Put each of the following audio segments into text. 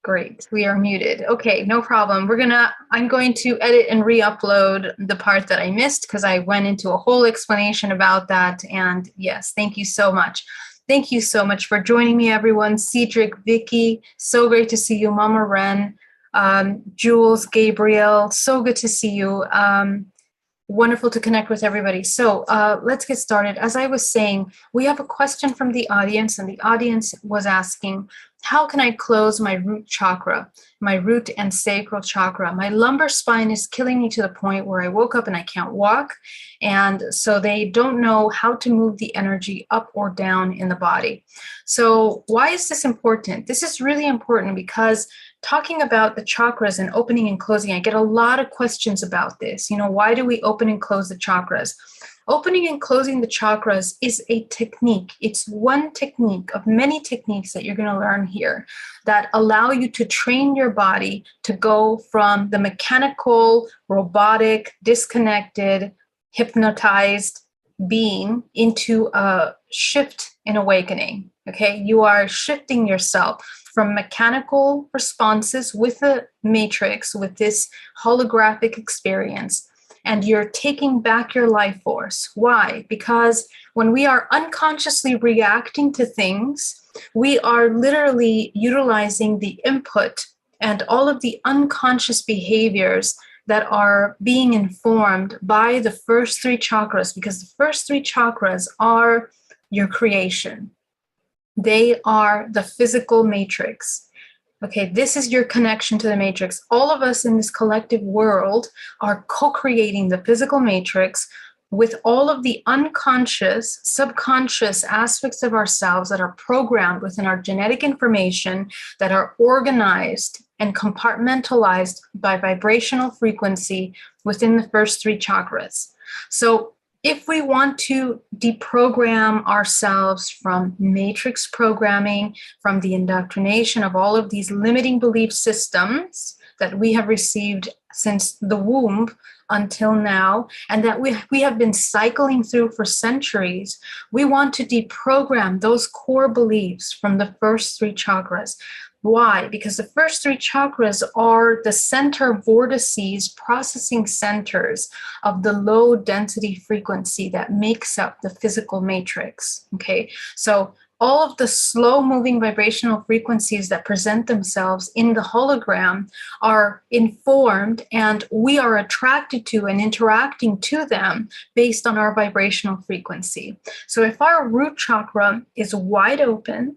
Great. We are muted. Okay, no problem. I'm going to edit and re-upload the part that I missed because I went into a whole explanation about that. And yes, thank you so much. Thank you so much for joining me, everyone. Cedric, Vicky, so great to see you. Mama Ren, Jules, Gabriel, so good to see you. Wonderful to connect with everybody. So let's get started. As I was saying, we have a question from the audience, and the audience was asking, how can I close my root chakra, my root and sacral chakra? My lumbar spine is killing me to the point where I woke up and I can't walk. And so they don't know how to move the energy up or down in the body. So why is this important? This is really important because talking about the chakras and opening and closing, I get a lot of questions about this. Why do we open and close the chakras? Opening and closing the chakras is a technique. It's one technique of many techniques that you're going to learn here that allow you to train your body to go from the mechanical, robotic, disconnected, hypnotized being into a shift in awakening. Okay, you are shifting yourself from mechanical responses with the matrix, with this holographic experience, and you're taking back your life force. Why? Because when we are unconsciously reacting to things, we are literally utilizing the input and all of the unconscious behaviors that are being informed by the first three chakras, because the first three chakras are your creation. They are the physical matrix. Okay, this is your connection to the matrix. All of us in this collective world are co-creating the physical matrix with all of the unconscious, subconscious aspects of ourselves that are programmed within our genetic information, that are organized and compartmentalized by vibrational frequency within the first three chakras. So if we want to deprogram ourselves from matrix programming, from the indoctrination of all of these limiting belief systems that we have received since the womb until now, and that we have been cycling through for centuries, we want to deprogram those core beliefs from the first three chakras. Why? Because the first three chakras are the center vortices, processing centers of the low density frequency that makes up the physical matrix. Okay, so all of the slow moving vibrational frequencies that present themselves in the hologram are informed, and we are attracted to and interacting to them based on our vibrational frequency. So if our root chakra is wide open,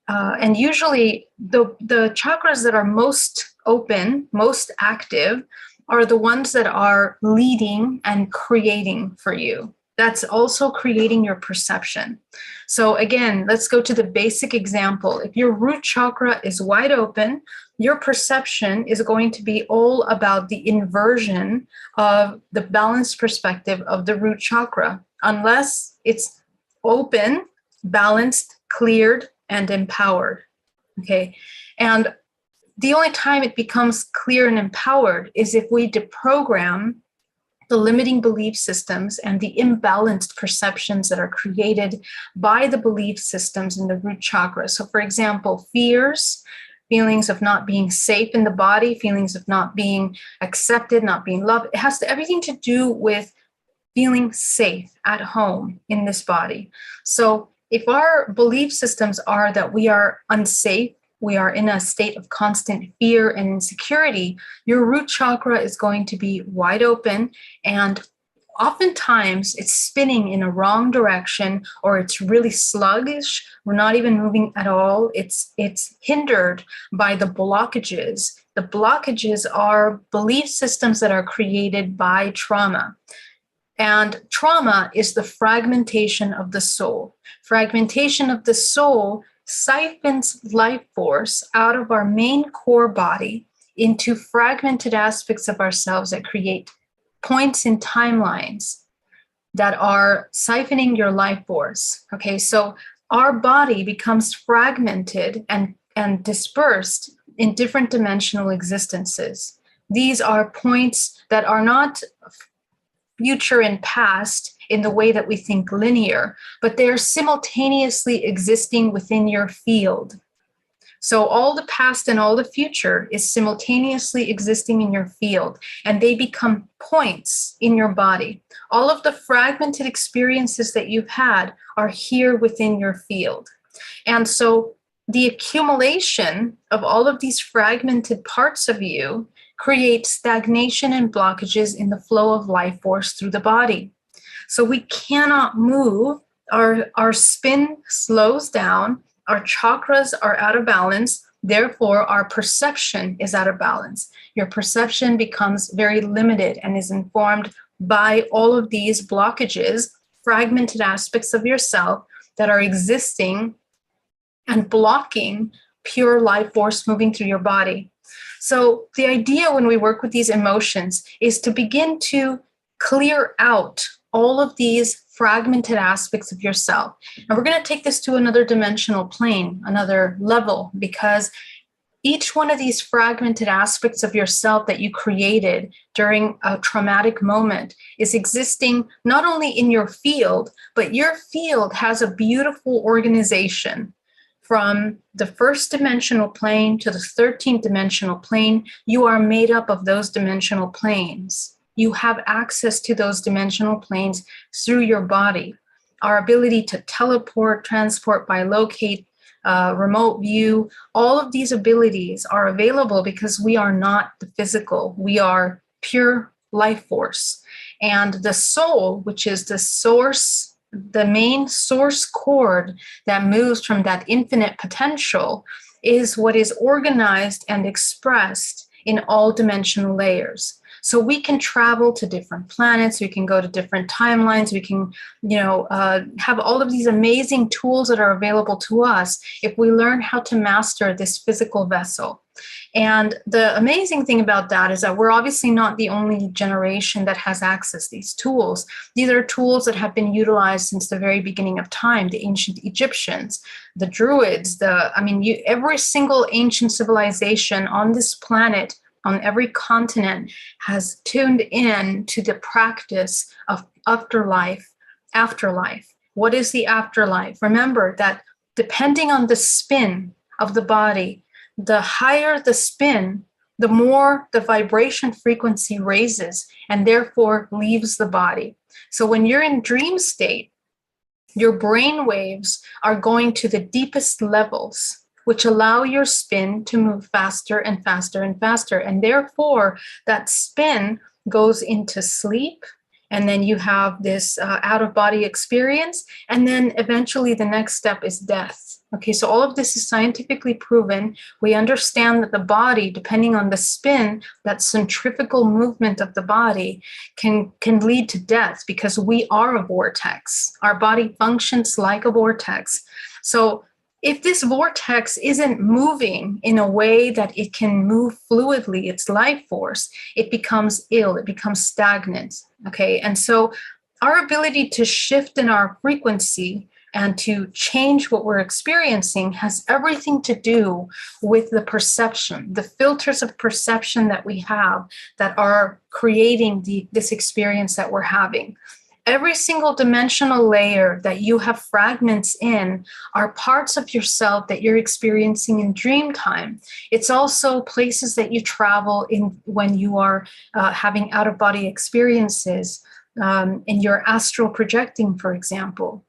and usually the chakras that are most open, most active, are the ones that are leading and creating for you. That's also creating your perception. So again, let's go to the basic example. If your root chakra is wide open, your perception is going to be all about the inversion of the balanced perspective of the root chakra, unless it's open, balanced, cleared, and empowered. Okay. And the only time it becomes clear and empowered is if we deprogram the limiting belief systems and the imbalanced perceptions that are created by the belief systems in the root chakra. So for example, fears, feelings of not being safe in the body, feelings of not being accepted, not being loved. It has everything to do with feeling safe at home in this body. So if our belief systems are that we are unsafe, we are in a state of constant fear and insecurity, your root chakra is going to be wide open, and oftentimes it's spinning in a wrong direction, or it's really sluggish. We're not even moving at all. It's hindered by the blockages. The blockages are belief systems that are created by trauma. And trauma is the fragmentation of the soul. Fragmentation of the soul siphons life force out of our main core body into fragmented aspects of ourselves that create points in timelines that are siphoning your life force. Okay, so our body becomes fragmented and dispersed in different dimensional existences. These are points that are not future and past in the way that we think linear, but they are simultaneously existing within your field. So all the past and all the future is simultaneously existing in your field, and they become points in your body. All of the fragmented experiences that you've had are here within your field. And so the accumulation of all of these fragmented parts of you creates stagnation and blockages in the flow of life force through the body. So we cannot move. Our spin slows down. Our chakras are out of balance. Therefore, our perception is out of balance. Your perception becomes very limited and is informed by all of these blockages, fragmented aspects of yourself that are existing and blocking pure life force moving through your body. So the idea when we work with these emotions is to begin to clear out all of these fragmented aspects of yourself. And we're going to take this to another dimensional plane, another level, because each one of these fragmented aspects of yourself that you created during a traumatic moment is existing not only in your field, but your field has a beautiful organization. From the first dimensional plane to the 13th dimensional plane, you are made up of those dimensional planes. You have access to those dimensional planes through your body. Our ability to teleport, transport, bilocate, remote view, all of these abilities are available because we are not the physical. We are pure life force. And the soul, which is the source, the main source cord that moves from that infinite potential, is what is organized and expressed in all dimensional layers. So we can travel to different planets, we can go to different timelines, we can, have all of these amazing tools that are available to us if we learn how to master this physical vessel. And the amazing thing about that is that we're obviously not the only generation that has access to these tools. These are tools that have been utilized since the very beginning of time. The ancient Egyptians, the Druids, every single ancient civilization on this planet, on every continent, has tuned in to the practice of afterlife. What is the afterlife? Remember that depending on the spin of the body, the higher the spin, the more the vibration frequency raises and therefore leaves the body. So when you're in dream state, your brain waves are going to the deepest levels, which allow your spin to move faster and faster and faster. And therefore, that spin goes into sleep. And then you have this out-of-body experience. And then eventually the next step is death. Okay, so all of this is scientifically proven. We understand that the body, depending on the spin, that centrifugal movement of the body can lead to death because we are a vortex. Our body functions like a vortex. So if this vortex isn't moving in a way that it can move fluidly, its life force, it becomes ill, it becomes stagnant, okay? And so our ability to shift in our frequency and to change what we're experiencing has everything to do with the perception, the filters of perception that we have that are creating this experience that we're having. Every single dimensional layer that you have fragments in are parts of yourself that you're experiencing in dream time. It's also places that you travel in when you are having out-of-body experiences, in your astral projecting, for example.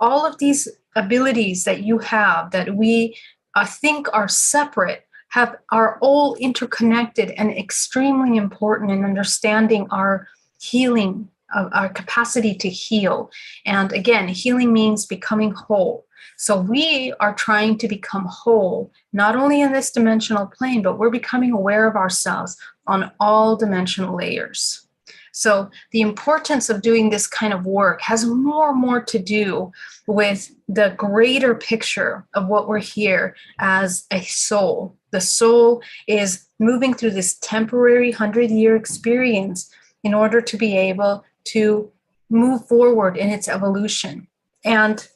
All of these abilities that you have that we think are separate are all interconnected and extremely important in understanding our healing, our capacity to heal. And again, healing means becoming whole. So we are trying to become whole, not only in this dimensional plane, but we're becoming aware of ourselves on all dimensional layers. So the importance of doing this kind of work has more and more to do with the greater picture of what we're here as a soul. The soul is moving through this temporary 100-year experience in order to be able to move forward in its evolution. And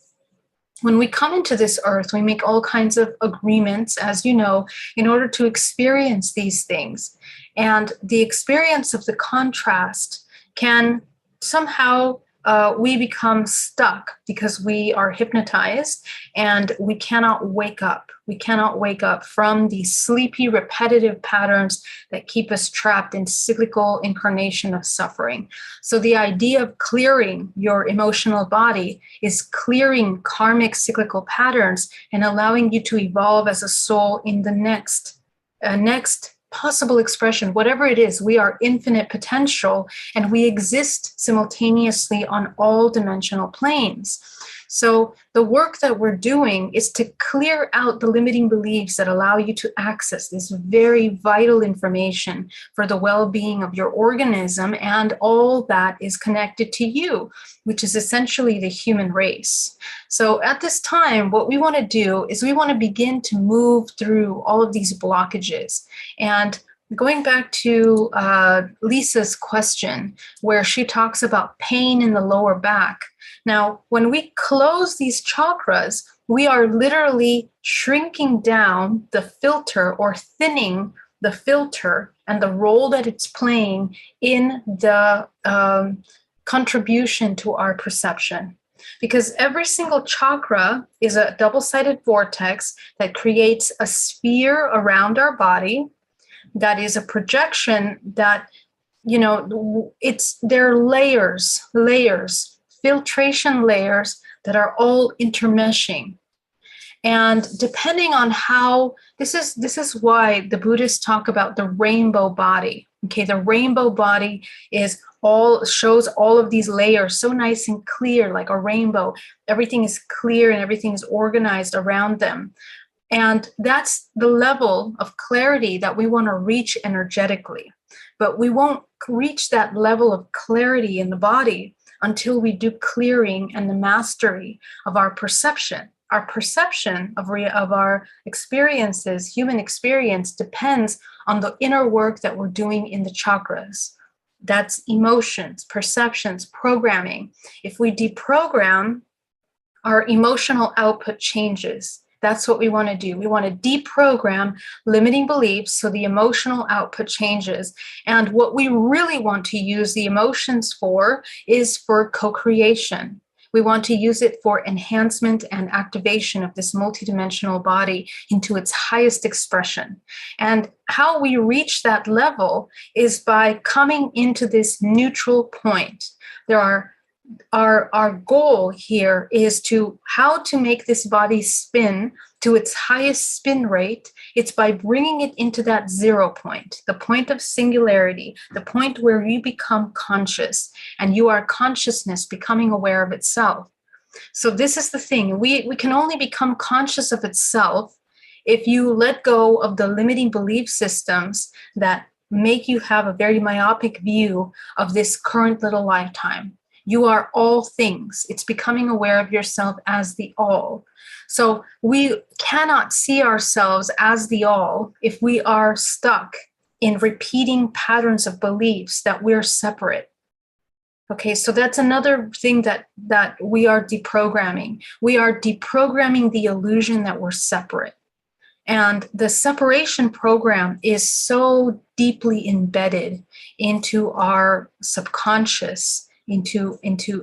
when we come into this earth, we make all kinds of agreements, as you know, in order to experience these things. And the experience of the contrast can somehow we become stuck because we are hypnotized and we cannot wake up. We cannot wake up from these sleepy, repetitive patterns that keep us trapped in cyclical incarnation of suffering. So the idea of clearing your emotional body is clearing karmic cyclical patterns and allowing you to evolve as a soul in the next possible expression, whatever it is. We are infinite potential and we exist simultaneously on all dimensional planes. So the work that we're doing is to clear out the limiting beliefs that allow you to access this very vital information for the well-being of your organism and all that is connected to you, which is essentially the human race. So at this time, what we want to do is we want to begin to move through all of these blockages. And going back to Lisa's question, where she talks about pain in the lower back. Now, when we close these chakras, we are literally shrinking down the filter or thinning the filter and the role that it's playing in the contribution to our perception. Because every single chakra is a double-sided vortex that creates a sphere around our body that is a projection that, there are layers, filtration layers that are all intermeshing. And depending on how, this is why the Buddhists talk about the rainbow body. Okay, the rainbow body shows all of these layers so nice and clear, like a rainbow. Everything is clear and everything is organized around them. And that's the level of clarity that we want to reach energetically. But we won't reach that level of clarity in the body until we do clearing and the mastery of our perception. Our perception of our experiences, human experience, depends on the inner work that we're doing in the chakras. That's emotions, perceptions, programming. If we deprogram, our emotional output changes. That's what we want to do. We want to deprogram limiting beliefs so the emotional output changes. And what we really want to use the emotions for is for co-creation. We want to use it for enhancement and activation of this multidimensional body into its highest expression. And how we reach that level is by coming into this neutral point. Our goal here is how to make this body spin to its highest spin rate. It's by bringing it into that 0 point, the point of singularity, the point where you become conscious and you are consciousness becoming aware of itself. So this is the thing. We can only become conscious of itself if you let go of the limiting belief systems that make you have a very myopic view of this current little lifetime. You are all things. It's becoming aware of yourself as the all. So we cannot see ourselves as the all if we are stuck in repeating patterns of beliefs that we're separate. Okay, so that's another thing that we are deprogramming. We are deprogramming the illusion that we're separate. And the separation program is so deeply embedded into our subconscious, into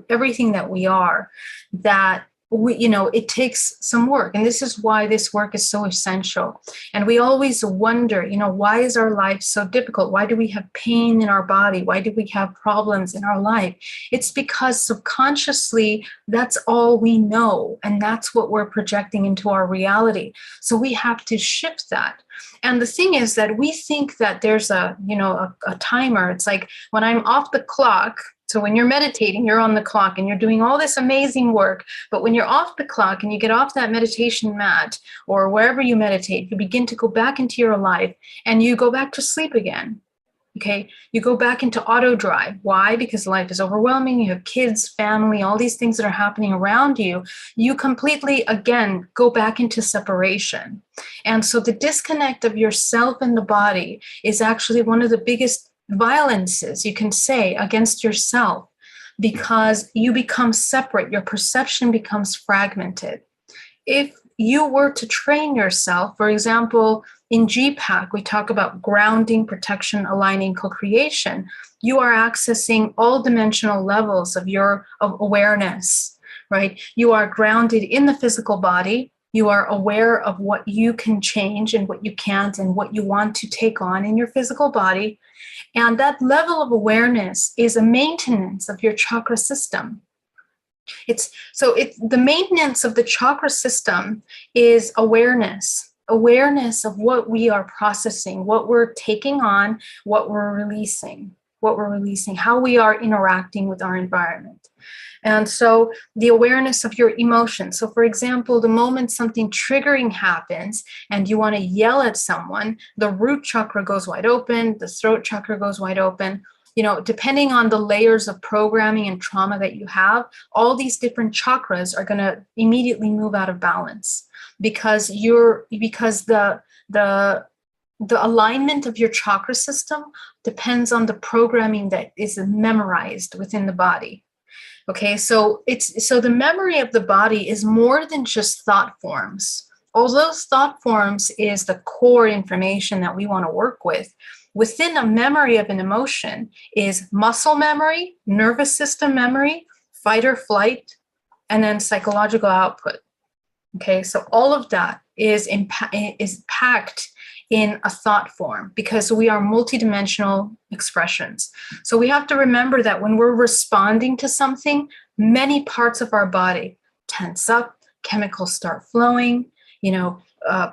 everything that we are, that it takes some work. And this is why this work is so essential. And we always wonder, why is our life so difficult? Why do we have pain in our body? Why do we have problems in our life? It's because subconsciously, that's all we know. And that's what we're projecting into our reality. So we have to shift that. And the thing is that we think that there's a timer. It's like when I'm off the clock. So when you're meditating, you're on the clock and you're doing all this amazing work. But when you're off the clock and you get off that meditation mat or wherever you meditate, you begin to go back into your life and you go back to sleep again. Okay, you go back into auto drive. Why? Because life is overwhelming. You have kids, family, all these things that are happening around you. You completely, again, go back into separation. And so the disconnect of yourself and the body is actually one of the biggest violences you can say against yourself, because you become separate. Your perception becomes fragmented. If you were to train yourself, for example, in GPAC, we talk about grounding, protection, aligning, co-creation. You are accessing all dimensional levels of awareness, right? You are grounded in the physical body. You are aware of what you can change and what you can't and what you want to take on in your physical body. And that level of awareness is a maintenance of your chakra system. The maintenance of the chakra system is awareness of what we are processing, what we're taking on, what we're releasing, how we are interacting with our environment. And so the awareness of your emotions. So for example, the moment something triggering happens and you want to yell at someone, the root chakra goes wide open, the throat chakra goes wide open. You know, depending on the layers of programming and trauma that you have, all these different chakras are going to immediately move out of balance because the alignment of your chakra system depends on the programming that is memorized within the body. Okay, so the memory of the body is more than just thought forms. Although thought forms is the core information that we want to work with, within a memory of an emotion is muscle memory, nervous system memory, fight or flight, and then psychological output. Okay, so all of that is packed in a thought form because we are multidimensional expressions. So we have to remember that when we're responding to something, many parts of our body tense up, chemicals start flowing,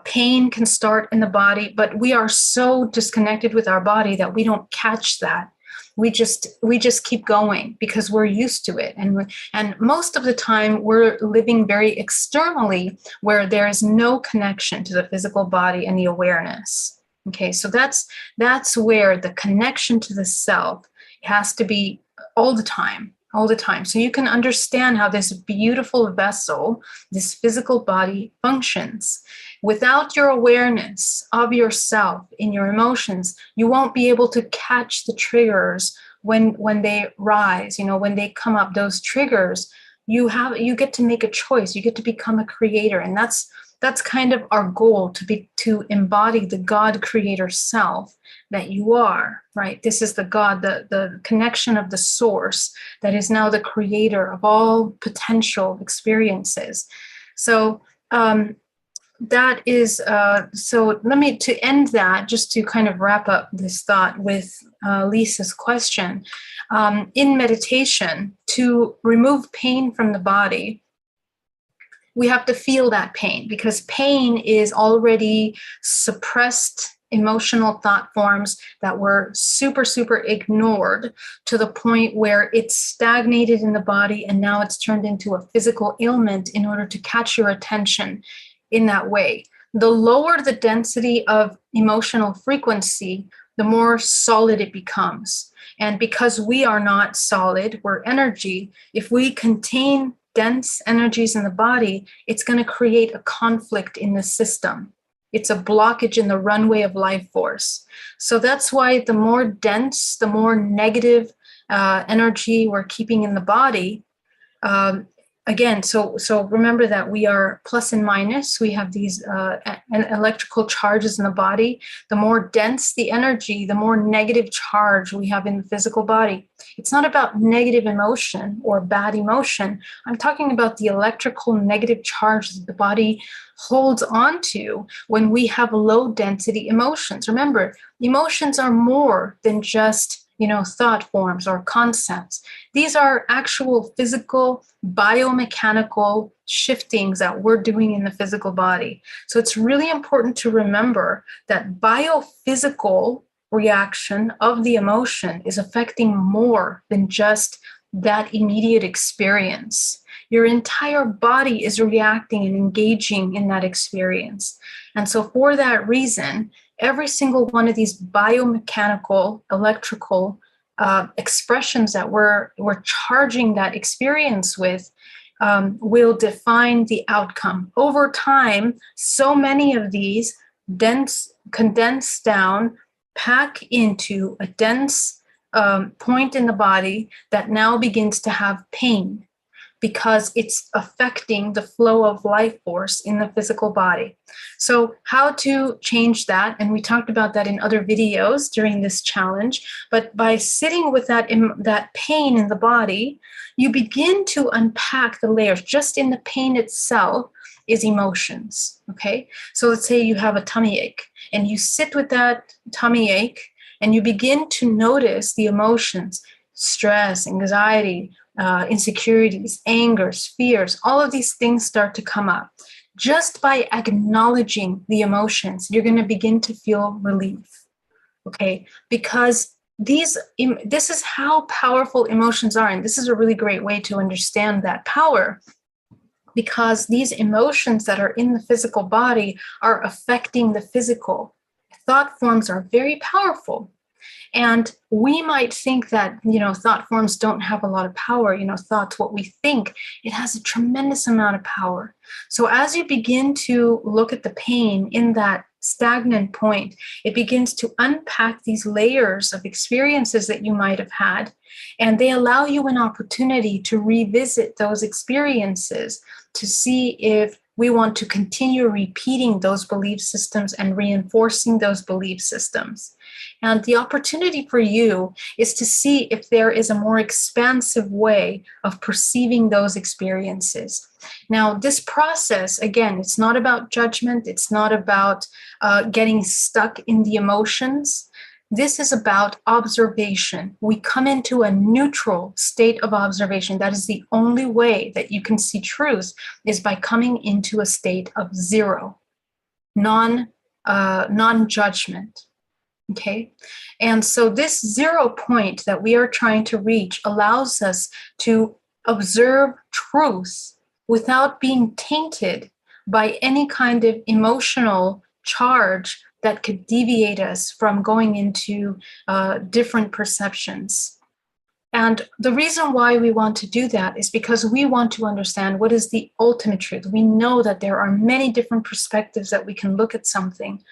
pain can start in the body, but we are so disconnected with our body that we don't catch that. We just keep going because we're used to it. And most of the time we're living very externally where there is no connection to the physical body and the awareness. Okay, so that's where the connection to the self has to be all the time. So you can understand how this beautiful vessel, this physical body functions. Without your awareness of yourself in your emotions, you won't be able to catch the triggers when they rise, when they come up, those triggers. You get to make a choice. You get to become a creator. And that's kind of our goal, to embody the God creator self that you are, right? This is the God, the connection of the source that is now the creator of all potential experiences. So that is, so to end that, just to kind of wrap up this thought with Lisa's question, in meditation, to remove pain from the body, we have to feel that pain because pain is already suppressed emotional thought forms that were super, super ignored to the point where it's stagnated in the body and now it's turned into a physical ailment in order to catch your attention in that way. The lower the density of emotional frequency, the more solid it becomes. And because we are not solid, we're energy, if we contain dense energies in the body, it's going to create a conflict in the system. It's a blockage in the runway of life force. So that's why the more dense, the more negative energy we're keeping in the body. Again, so remember that we are plus and minus. We have these electrical charges in the body. The more dense the energy, the more negative charge we have in the physical body. It's not about negative emotion or bad emotion. I'm talking about the electrical negative charge that the body holds on to when we have low density emotions. Remember, emotions are more than just thought forms or concepts. These are actual physical, biomechanical shiftings that we're doing in the physical body. So it's really important to remember that biophysical reaction of the emotion is affecting more than just that immediate experience. Your entire body is reacting and engaging in that experience. And so for that reason, every single one of these biomechanical, electrical expressions that we're charging that experience with will define the outcome. Over time, so many of these condense down, pack into a dense point in the body that now begins to have pain. because it's affecting the flow of life force in the physical body. So how to change that, and we talked about that in other videos during this challenge, but by sitting with that pain in the body, you begin to unpack the layers. Just in the pain itself is emotions, okay? So let's say you have a tummy ache, and you sit with that tummy ache, and you begin to notice the emotions, stress, anxiety, insecurities, angers, fears, all of these things start to come up. Just by acknowledging the emotions, you're going to begin to feel relief, okay? Because this is how powerful emotions are, and this is a really great way to understand that power, because these emotions that are in the physical body are affecting the physical. Thought forms are very powerful. And we might think that, thought forms don't have a lot of power. Thoughts, what we think, it has a tremendous amount of power. So as you begin to look at the pain in that stagnant point, it begins to unpack these layers of experiences that you might have had. And they allow you an opportunity to revisit those experiences to see if we want to continue repeating those belief systems and reinforcing those belief systems. And the opportunity for you is to see if there is a more expansive way of perceiving those experiences. Now, this process, again, it's not about judgment. It's not about getting stuck in the emotions. This is about observation. We come into a neutral state of observation. That is the only way that you can see truth, is by coming into a state of zero, non-judgment. Okay. And so this 0 point that we are trying to reach allows us to observe truth without being tainted by any kind of emotional charge that could deviate us from going into different perceptions. And the reason why we want to do that is because we want to understand what is the ultimate truth. We know that there are many different perspectives that we can look at something,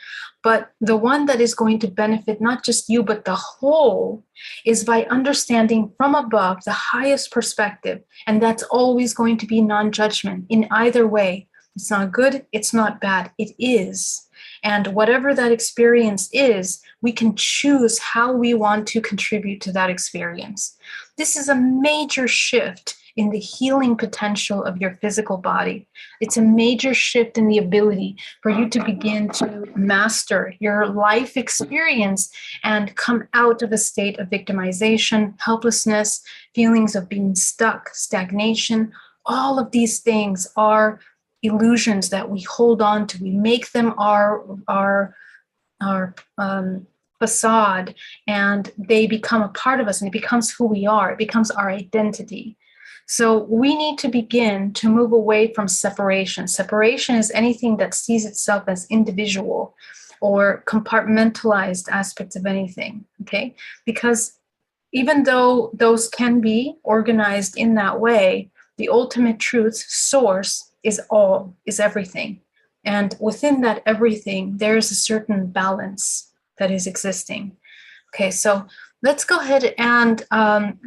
but the one that is going to benefit not just you, but the whole, is by understanding from above the highest perspective. And that's always going to be non-judgment in either way. It's not good, it's not bad, it is. And whatever that experience is, we can choose how we want to contribute to that experience. This is a major shift in the healing potential of your physical body. It's a major shift in the ability for you to begin to master your life experience and come out of a state of victimization, helplessness, feelings of being stuck, stagnation. All of these things are illusions that we hold on to. We make them our facade, and they become a part of us, and it becomes who we are. It becomes our identity. So we need to begin to move away from separation. Separation is anything that sees itself as individual or compartmentalized aspects of anything, okay? Because even though those can be organized in that way, the ultimate truth source is all, is everything. And within that everything, there is a certain balance that is existing. Okay, so let's go ahead and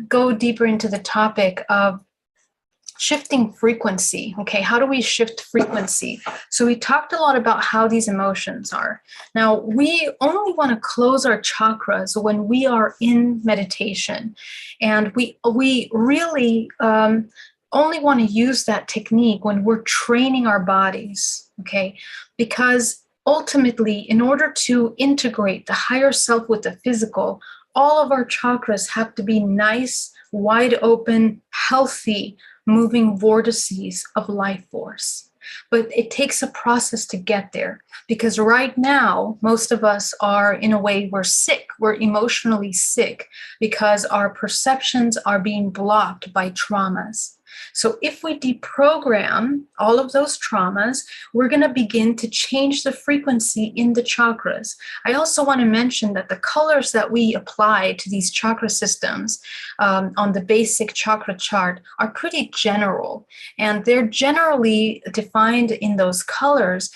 go deeper into the topic of shifting frequency. Okay, how do we shift frequency? So we talked a lot about how these emotions are. Now, we only want to close our chakras when we are in meditation. And we really only want to use that technique when we're training our bodies, okay? Because ultimately, in order to integrate the higher self with the physical, all of our chakras have to be nice, wide open, healthy, moving vortices of life force. But it takes a process to get there, because right now, most of us are, in a way, we're sick. We're emotionally sick because our perceptions are being blocked by traumas. So if we deprogram all of those traumas, we're going to begin to change the frequency in the chakras. I also want to mention that the colors that we apply to these chakra systems on the basic chakra chart are pretty general. And they're generally defined in those colors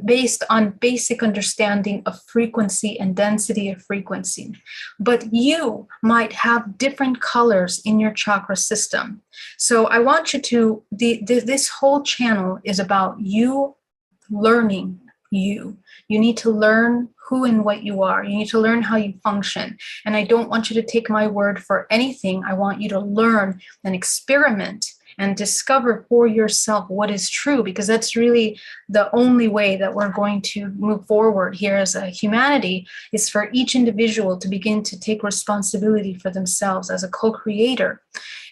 based on basic understanding of frequency and density of frequency. But you might have different colors in your chakra system. So I want you to, this whole channel is about you learning you. You need to learn who and what you are. You need to learn how you function. And I don't want you to take my word for anything. I want you to learn and experiment and discover for yourself what is true, because that's really the only way that we're going to move forward here as a humanity, is for each individual to begin to take responsibility for themselves as a co-creator.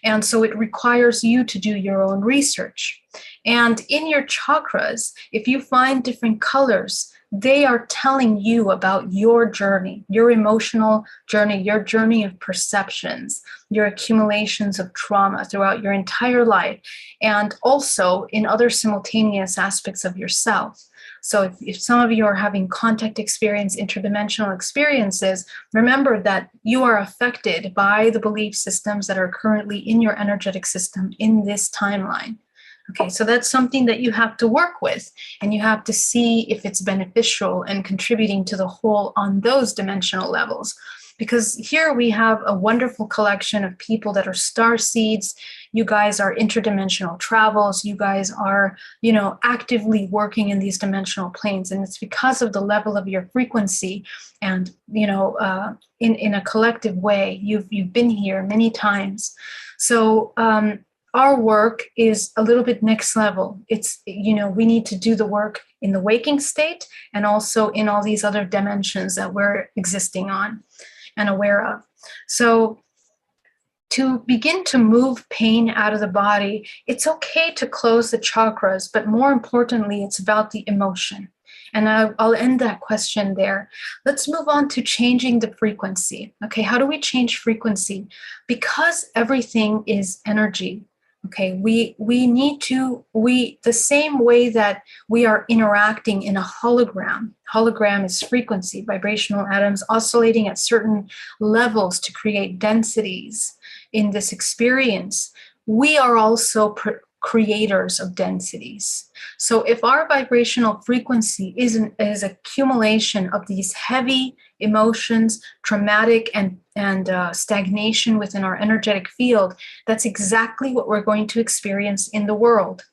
And so it requires you to do your own research. And in your chakras, if you find different colors, they are telling you about your journey, your emotional journey, your journey of perceptions, your accumulations of trauma throughout your entire life, and also in other simultaneous aspects of yourself. So if some of you are having contact experience, interdimensional experiences, remember that you are affected by the belief systems that are currently in your energetic system in this timeline. Okay, so that's something that you have to work with, and you have to see if it's beneficial and contributing to the whole on those dimensional levels. Because here we have a wonderful collection of people that are star seeds. You guys are interdimensional travels. You guys are, actively working in these dimensional planes. And it's because of the level of your frequency and, in a collective way, you've been here many times. So, our work is a little bit next level. It's, we need to do the work in the waking state and also in all these other dimensions that we're existing on and aware of. So to begin to move pain out of the body, it's okay to close the chakras, but more importantly, it's about the emotion. And I'll end that question there. Let's move on to changing the frequency. Okay, how do we change frequency? Because everything is energy. Okay, we need to, the same way that we are interacting in a hologram. Hologram is frequency, vibrational atoms oscillating at certain levels to create densities in this experience. We are also creators of densities. So if our vibrational frequency is accumulation of these heavy emotions, traumatic and stagnation within our energetic field, that's exactly what we're going to experience in the world.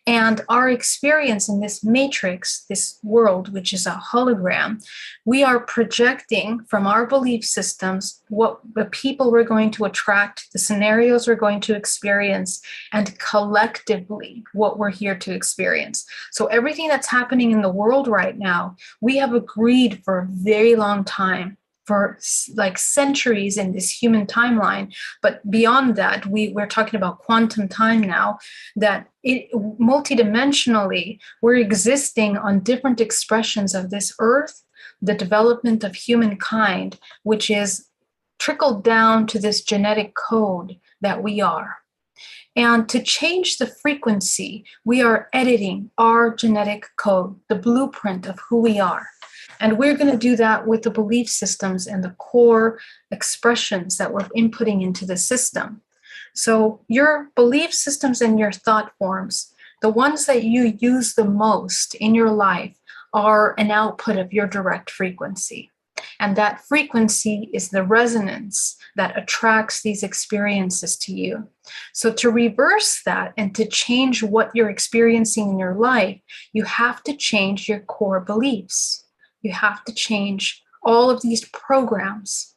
And our experience in this matrix, this world, which is a hologram, we are projecting from our belief systems what the people we're going to attract, the scenarios we're going to experience, and collectively what we're here to experience. So everything that's happening in the world right now, we have agreed for a very long time, for like centuries in this human timeline, but beyond that, we're talking about quantum time now, that multidimensionally, we're existing on different expressions of this earth, the development of humankind, which is trickled down to this genetic code that we are. And to change the frequency, we are editing our genetic code, the blueprint of who we are. And we're going to do that with the belief systems and the core expressions that we're inputting into the system. So your belief systems and your thought forms, the ones that you use the most in your life, are an output of your direct frequency. And that frequency is the resonance that attracts these experiences to you. So to reverse that and to change what you're experiencing in your life, you have to change your core beliefs. You have to change all of these programs,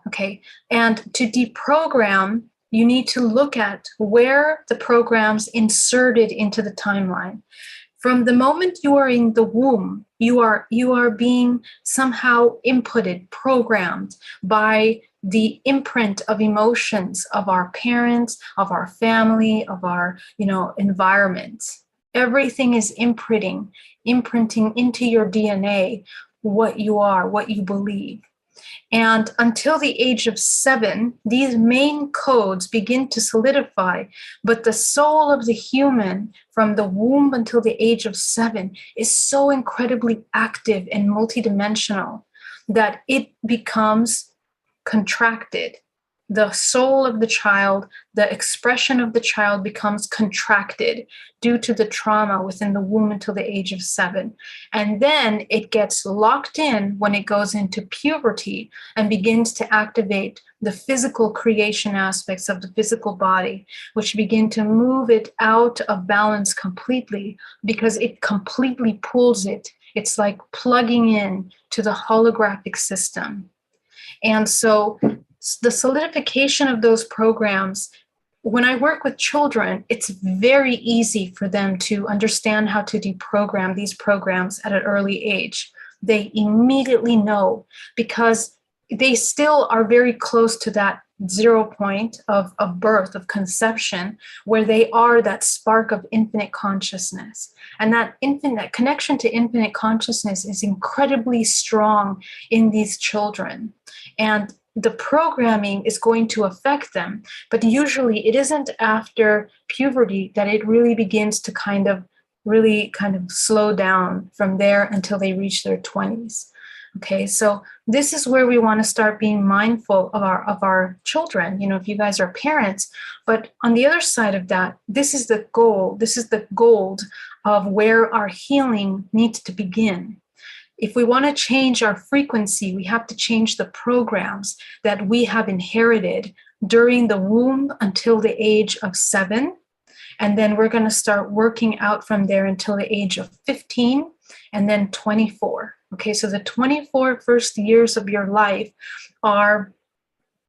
okay? And to deprogram, you need to look at where the programs inserted into the timeline. From the moment you are in the womb, you are being somehow inputted, programmed by the imprint of emotions of our parents, of our family, of our environment. Everything is imprinting into your DNA what you are, what you believe. And until the age of 7, these main codes begin to solidify. But the soul of the human from the womb until the age of 7 is so incredibly active and multidimensional that it becomes contracted the soul of the child, the expression of the child becomes contracted due to the trauma within the womb until the age of 7. And then it gets locked in when it goes into puberty and begins to activate the physical creation aspects of the physical body, which begin to move it out of balance completely because it completely pulls it. It's like plugging in to the holographic system. And so the solidification of those programs, when I work with children, it's very easy for them to understand how to deprogram these programs at an early age. They immediately know because they still are very close to that 0 point of birth, of conception, where they are that spark of infinite consciousness. And that infinite connection to infinite consciousness is incredibly strong in these children. And the programming is going to affect them, but usually it isn't after puberty that it really begins to really slow down from there until they reach their 20s. Okay, so this is where we want to start being mindful of our children, if you guys are parents. But on the other side of that, this is the goal. This is the gold of where our healing needs to begin. If we want to change our frequency, we have to change the programs that we have inherited during the womb until the age of 7. And then we're going to start working out from there until the age of 15 and then 24. Okay, so the 24 first years of your life are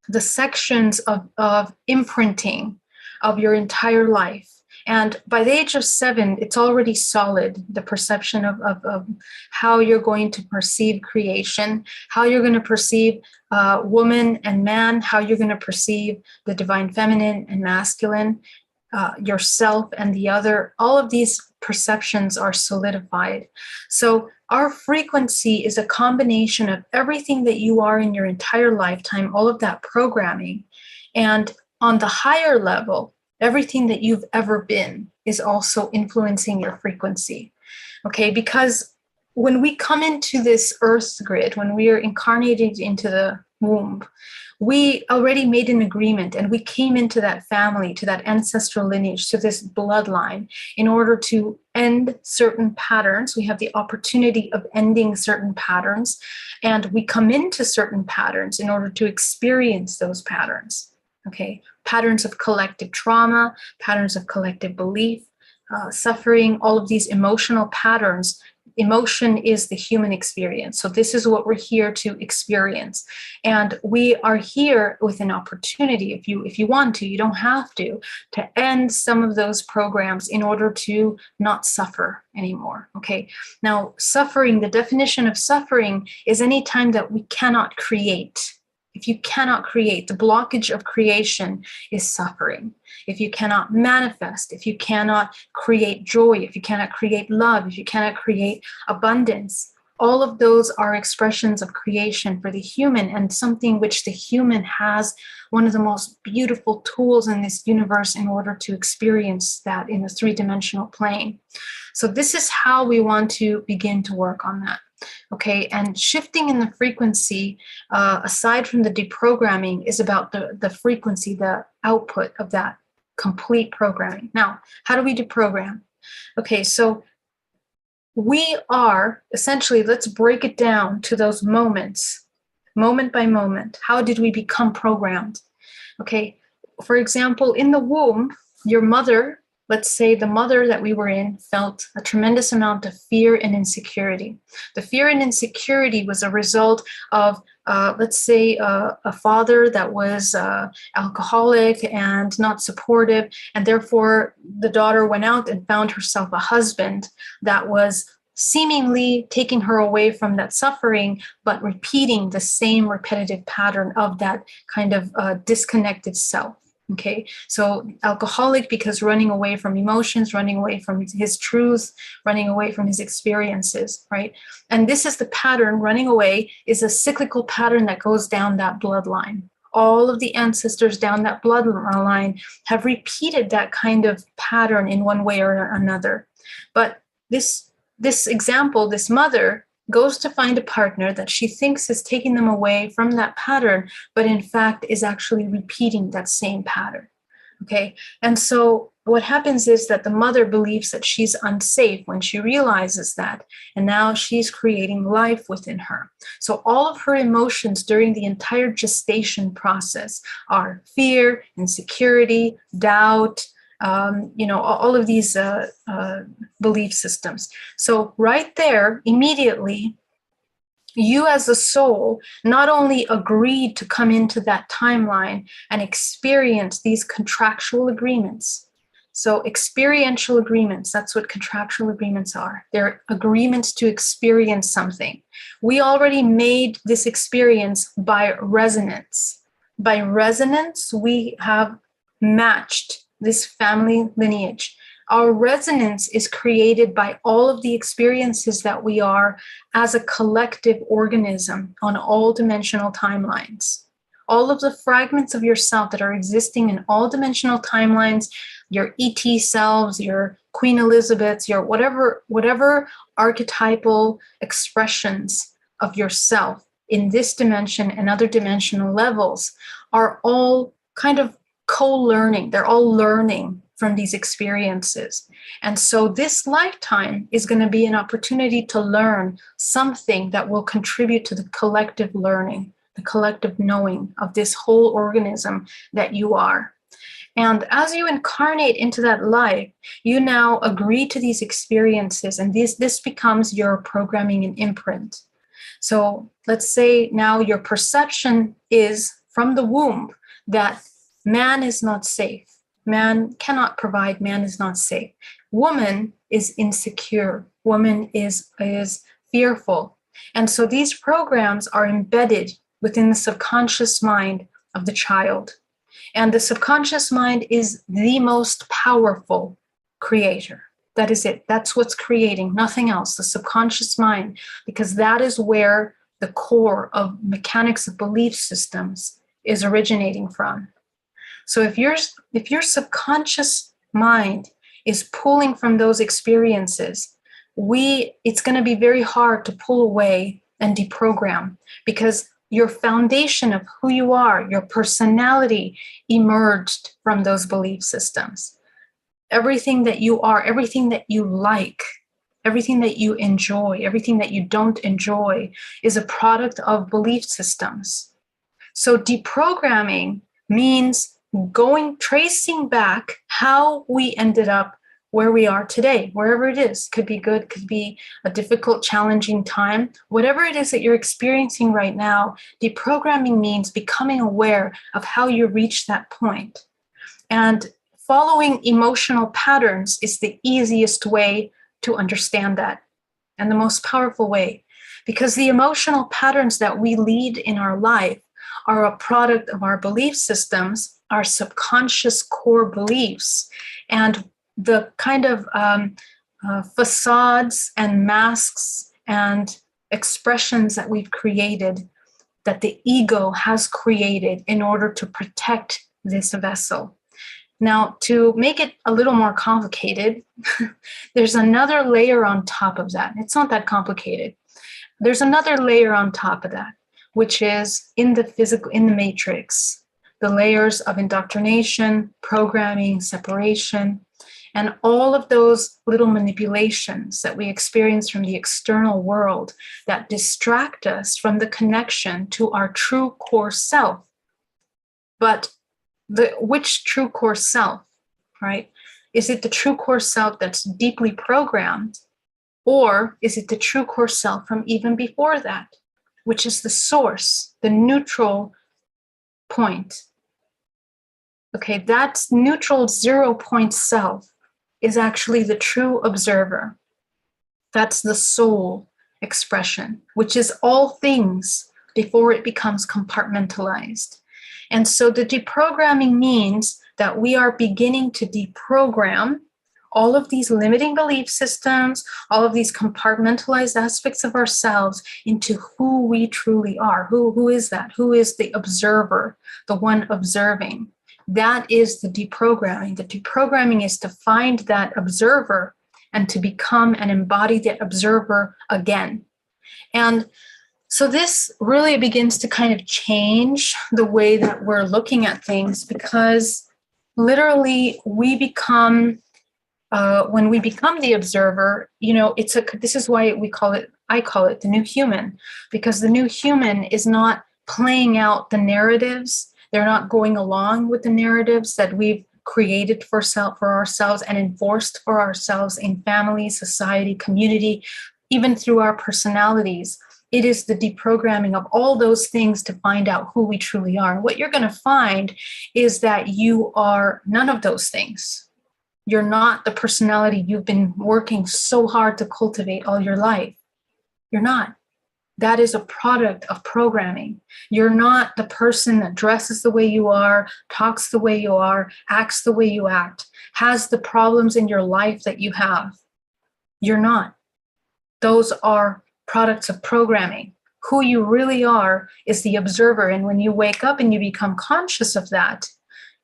the sections of imprinting of your entire life. And by the age of 7, it's already solid, the perception of how you're going to perceive creation, how you're going to perceive woman and man, how you're going to perceive the divine feminine and masculine, yourself and the other. All of these perceptions are solidified. So our frequency is a combination of everything that you are in your entire lifetime, all of that programming. And on the higher level, everything that you've ever been is also influencing your frequency. Okay, because when we come into this earth grid, when we are incarnated into the womb, we already made an agreement and we came into that family, to that ancestral lineage, to this bloodline in order to end certain patterns. We have the opportunity of ending certain patterns, and we come into certain patterns in order to experience those patterns. Okay, patterns of collective trauma, patterns of collective belief, suffering, all of these emotional patterns. Emotion is the human experience. So this is what we're here to experience. And we are here with an opportunity, if you want to, you don't have to end some of those programs in order to not suffer anymore. Okay. Now, suffering, the definition of suffering is any time that we cannot create. If you cannot create, the blockage of creation is suffering. If you cannot manifest, if you cannot create joy, if you cannot create love, if you cannot create abundance, all of those are expressions of creation for the human, and something which the human has one of the most beautiful tools in this universe in order to experience that in a 3-dimensional plane. So this is how we want to begin to work on that. Okay, and shifting in the frequency, aside from the deprogramming, is about the frequency, the output of that complete programming. Now, how do we deprogram? Okay, so we are essentially, let's break it down to those moments, moment by moment. How did we become programmed? Okay, for example, in the womb, your mother, let's say the mother that we were in, felt a tremendous amount of fear and insecurity. The fear and insecurity was a result of, let's say, a father that was alcoholic and not supportive, and therefore the daughter went out and found herself a husband that was seemingly taking her away from that suffering, but repeating the same repetitive pattern of that kind of disconnected self. Okay, so alcoholic because running away from emotions, running away from his truth, running away from his experiences, right? And this is the pattern. Running away is a cyclical pattern that goes down that bloodline. All of the ancestors down that bloodline have repeated that kind of pattern in one way or another. But this example, this mother, goes to find a partner that she thinks is taking them away from that pattern, but in fact is actually repeating that same pattern. Okay. And so what happens is that the mother believes that she's unsafe when she realizes that. And now she's creating life within her. So all of her emotions during the entire gestation process are fear, insecurity, doubt, all of these belief systems. So right there, immediately, you as a soul not only agreed to come into that timeline and experience these contractual agreements. So experiential agreements, that's what contractual agreements are. They're agreements to experience something. We already made this experience by resonance. By resonance, we have matched this family lineage. Our resonance is created by all of the experiences that we are as a collective organism on all dimensional timelines. All of the fragments of yourself that are existing in all dimensional timelines, your ET selves, your Queen Elizabeths, your whatever archetypal expressions of yourself in this dimension and other dimensional levels are all kind of co-learning. They're all learning from these experiences. And so this lifetime is going to be an opportunity to learn something that will contribute to the collective learning, the collective knowing of this whole organism that you are. And as you incarnate into that life, you now agree to these experiences, and this becomes your programming and imprint. So let's say now your perception is from the womb that man is not safe. Man cannot provide, man is not safe. Woman is insecure, woman is fearful. And so these programs are embedded within the subconscious mind of the child. And the subconscious mind is the most powerful creator. That is it. That's what's creating, nothing else, the subconscious mind, because that is where the core of mechanics of belief systems is originating from. So if your subconscious mind is pulling from those experiences, it's going to be very hard to pull away and deprogram, because your foundation of who you are, your personality emerged from those belief systems. Everything that you are, everything that you like, everything that you enjoy, everything that you don't enjoy is a product of belief systems. So deprogramming means tracing back how we ended up where we are today, wherever it is. Could be good, could be a difficult, challenging time. Whatever it is that you're experiencing right now, deprogramming means becoming aware of how you reach that point. And following emotional patterns is the easiest way to understand that, and the most powerful way, because the emotional patterns that we lead in our life are a product of our belief systems, our subconscious core beliefs, and the kind of facades and masks and expressions that we've created, that the ego has created in order to protect this vessel. Now, to make it a little more complicated, there's another layer on top of that. It's not that complicated. There's another layer on top of that, which is in the matrix, the layers of indoctrination, programming, separation, and all of those little manipulations that we experience from the external world that distract us from the connection to our true core self. But which true core self, right? Is it the true core self that's deeply programmed, or is it the true core self from even before that, which is the source, the neutral point? Okay, that neutral 0 point self is actually the true observer. That's the soul expression, which is all things before it becomes compartmentalized. And so the deprogramming means that we are beginning to deprogram all of these limiting belief systems, all of these compartmentalized aspects of ourselves into who we truly are. Who is that? Who is the observer, the one observing? That is the deprogramming. The deprogramming is to find that observer and to become and embody that observer again. And so this really begins to kind of change the way that we're looking at things, because literally we become, when we become the observer, this is why I call it the new human, because the new human is not playing out the narratives. They're not going along with the narratives that we've created for ourselves and enforced for ourselves in family, society, community, even through our personalities. It is the deprogramming of all those things to find out who we truly are. What you're going to find is that you are none of those things. You're not the personality you've been working so hard to cultivate all your life. You're not. That is a product of programming. You're not the person that dresses the way you are, talks the way you are, acts the way you act, has the problems in your life that you have. You're not. Those are products of programming. Who you really are is the observer. And when you wake up and you become conscious of that,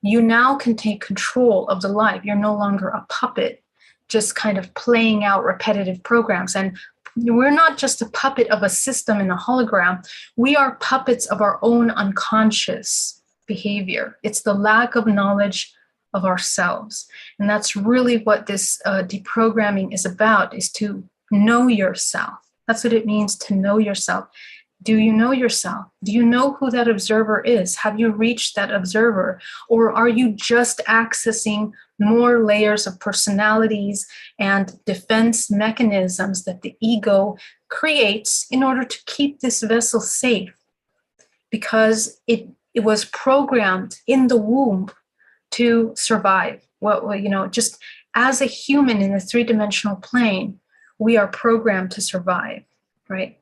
you now can take control of the life. You're no longer a puppet, just kind of playing out repetitive programs. And we're not just a puppet of a system in a hologram. We are puppets of our own unconscious behavior. It's the lack of knowledge of ourselves. And that's really what this deprogramming is about, is to know yourself. That's what it means to know yourself. Do you know yourself? Do you know who that observer is? Have you reached that observer? Or are you just accessing more layers of personalities and defense mechanisms that the ego creates in order to keep this vessel safe? Because it was programmed in the womb to survive. Just as a human in the three-dimensional plane, we are programmed to survive, right?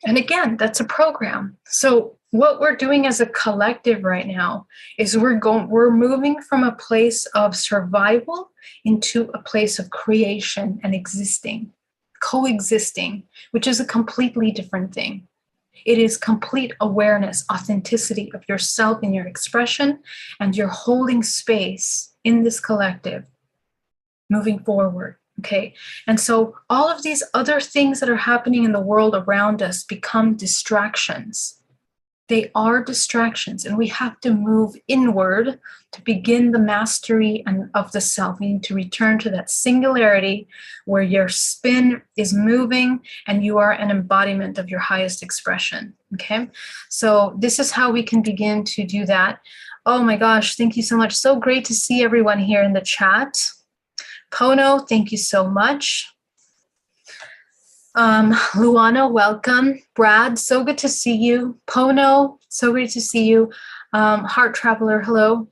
And again, that's a program. So what we're doing as a collective right now is we're moving from a place of survival into a place of creation and existing, coexisting, which is a completely different thing. It is complete awareness, authenticity of yourself in your expression, and you're holding space in this collective, moving forward. Okay, and so all of these other things that are happening in the world around us become distractions. They are distractions, and we have to move inward to begin the mastery of the self. We need to return to that singularity where your spin is moving and you are an embodiment of your highest expression. Okay, so this is how we can begin to do that. Oh my gosh, thank you so much. So great to see everyone here in the chat. Pono, thank you so much. Luana, welcome. Brad, so good to see you. Pono, so great to see you. Heart Traveler, hello.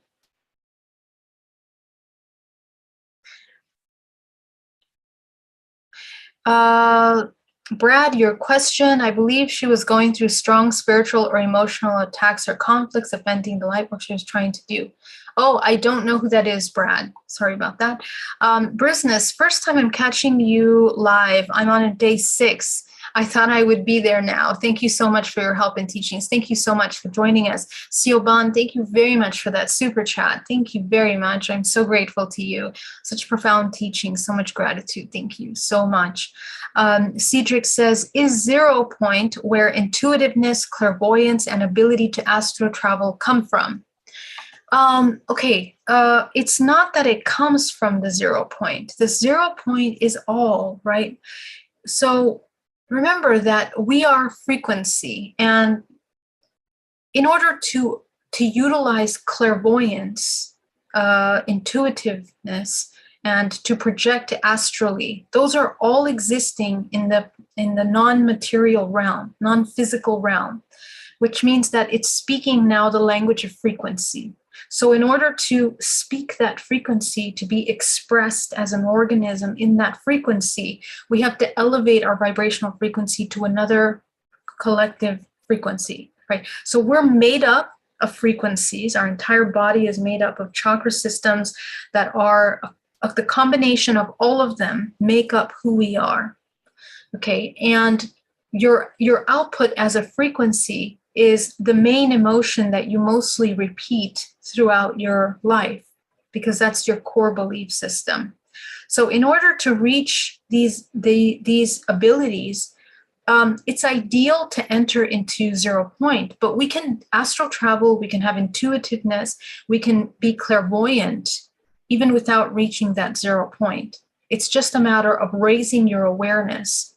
Brad, your question, I believe she was going through strong spiritual or emotional attacks or conflicts, offending the light work she was trying to do. Oh, I don't know who that is, Brad. Sorry about that. Brisness, first time I'm catching you live. I'm on day 6. I thought I would be there now. Thank you so much for your help and teachings. Thank you so much for joining us. Sioban, thank you very much for that super chat. Thank you very much. I'm so grateful to you. Such profound teaching, so much gratitude. Thank you so much. Cedric says, is 0 point where intuitiveness, clairvoyance, and ability to astral travel come from? It's not that it comes from the 0 point. The 0 point is all, right? So remember that we are frequency, and in order to utilize clairvoyance, intuitiveness, and to project astrally, those are all existing in the non-material realm, non-physical realm, which means that it's speaking now the language of frequency. So in order to speak that frequency, to be expressed as an organism in that frequency, we have to elevate our vibrational frequency to another collective frequency, right? So we're made up of frequencies. Our entire body is made up of chakra systems that are, of the combination of all of them, make up who we are, okay? And your output as a frequency is the main emotion that you mostly repeat throughout your life, because that's your core belief system. So in order to reach these abilities, it's ideal to enter into 0 point, but we can astral travel, we can have intuitiveness, we can be clairvoyant even without reaching that 0 point. It's just a matter of raising your awareness.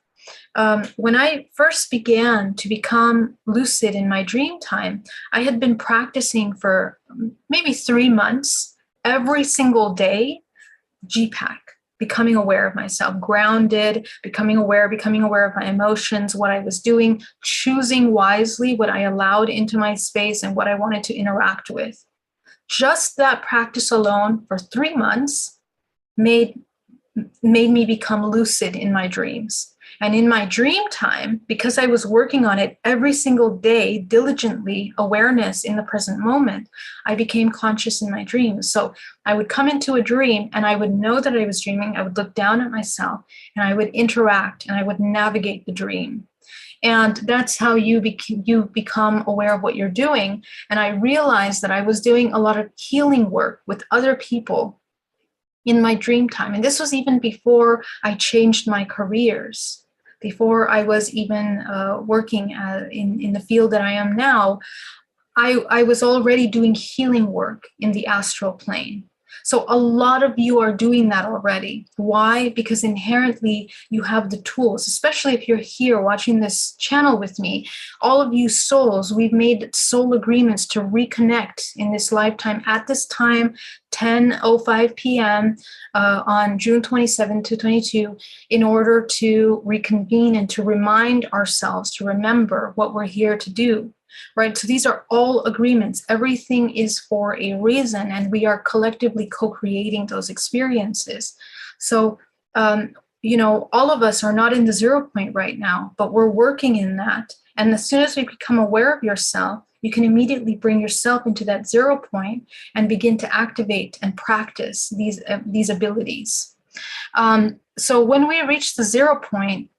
When I first began to become lucid in my dream time, I had been practicing for maybe 3 months every single day, GPAC, becoming aware of myself, grounded, becoming aware of my emotions, what I was doing, choosing wisely what I allowed into my space and what I wanted to interact with. Just that practice alone for 3 months made me become lucid in my dreams. And in my dream time, because I was working on it every single day, diligently, awareness in the present moment, I became conscious in my dreams. So I would come into a dream and I would know that I was dreaming. I would look down at myself and I would interact and I would navigate the dream. And that's how you become aware of what you're doing. And I realized that I was doing a lot of healing work with other people in my dream time. And this was even before I changed my careers, before I was even working in the field that I am now. I was already doing healing work in the astral plane. So a lot of you are doing that already. Why? Because inherently you have the tools, especially if you're here watching this channel with me. All of you souls, we've made soul agreements to reconnect in this lifetime at this time, 10:05 p.m. On June 27, 2022, in order to reconvene and to remind ourselves to remember what we're here to do. Right? So these are all agreements. Everything is for a reason, and we are collectively co-creating those experiences. So, all of us are not in the 0 point right now, but we're working in that. And as soon as we become aware of yourself, you can immediately bring yourself into that 0 point and begin to activate and practice these abilities. So when we reach the 0 point,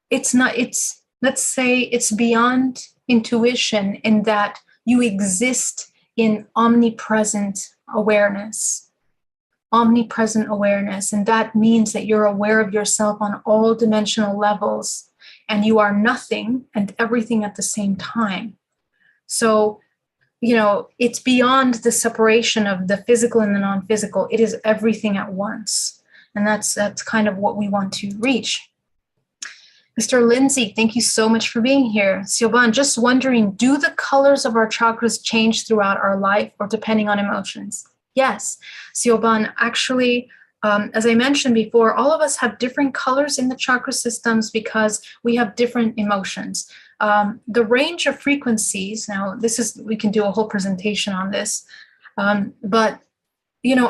let's say it's beyond intuition in that you exist in omnipresent awareness. And that means that you're aware of yourself on all dimensional levels, and you are nothing and everything at the same time. So, it's beyond the separation of the physical and the non-physical. It is everything at once. And that's kind of what we want to reach. Mr. Lindsay, thank you so much for being here. Siobhan, just wondering, do the colors of our chakras change throughout our life or depending on emotions? Yes, Siobhan, actually, as I mentioned before, all of us have different colors in the chakra systems because we have different emotions. The range of frequencies, now we can do a whole presentation on this, but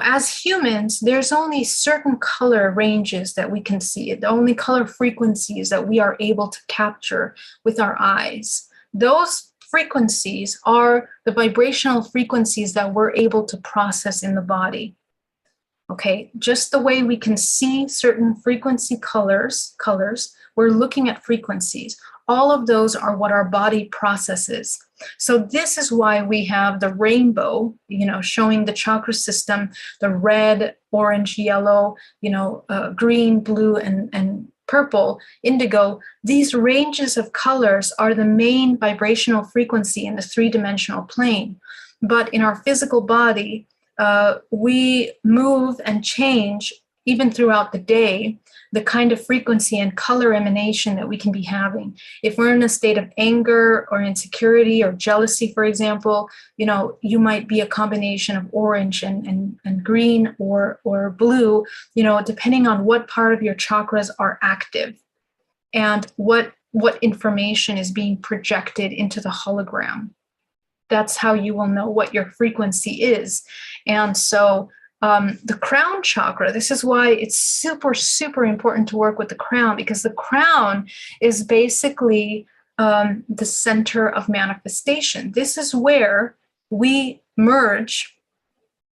as humans, there's only certain color ranges that we can see, the only color frequencies that we are able to capture with our eyes. Those frequencies are the vibrational frequencies that we're able to process in the body. Okay, just the way we can see certain frequency colors, we're looking at frequencies. All of those are what our body processes. So this is why we have the rainbow, showing the chakra system, the red, orange, yellow, green, blue, and purple, indigo. These ranges of colors are the main vibrational frequency in the three-dimensional plane. But in our physical body, we move and change even throughout the day, the kind of frequency and color emanation that we can be having. If we're in a state of anger or insecurity or jealousy, for example, you might be a combination of orange and green or blue, depending on what part of your chakras are active and what information is being projected into the hologram. That's how you will know what your frequency is. And so the crown chakra, this is why it's super, super important to work with the crown, because the crown is basically the center of manifestation. This is where we merge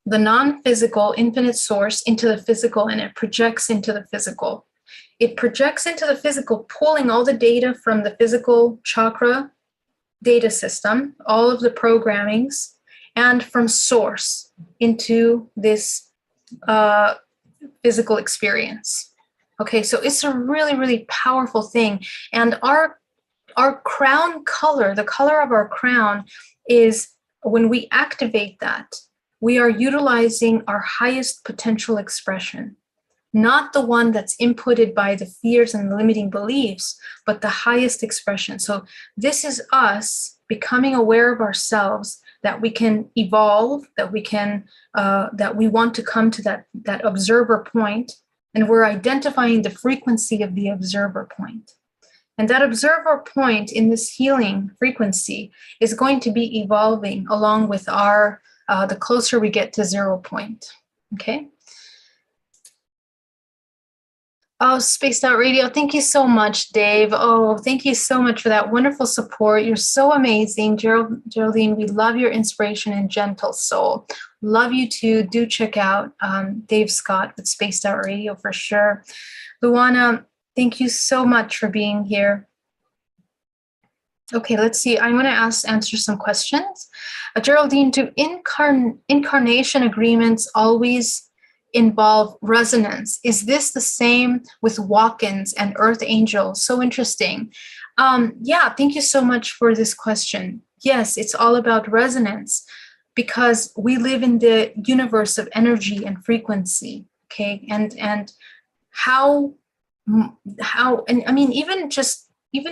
the non-physical infinite source into the physical, and it projects into the physical. It projects into the physical, pulling all the data from the physical chakra data system, all of the programmings, and from source into this physical experience. Okay, so it's a really, really powerful thing. And our crown color, the color of our crown, is when we activate that, we are utilizing our highest potential expression, not the one that's inputted by the fears and the limiting beliefs, but the highest expression. So this is us becoming aware of ourselves, that we can evolve, that we can, that we want to come to that observer point, and we're identifying the frequency of the observer point. And that observer point in this healing frequency is going to be evolving along with our, the closer we get to 0 point, okay? Oh, Spaced Out Radio. Thank you so much, Dave. Oh, thank you so much for that wonderful support. You're so amazing. Geraldine, we love your inspiration and gentle soul. Love you too. Do check out Dave Scott with Spaced Out Radio for sure. Luana, thank you so much for being here. Okay, let's see. I'm going to answer some questions. Geraldine, do incarnation agreements always involve resonance? Is this the same with walk-ins and earth angels? So interesting. Yeah, thank you so much for this question. Yes, it's all about resonance because we live in the universe of energy and frequency. Okay, and how and I mean, even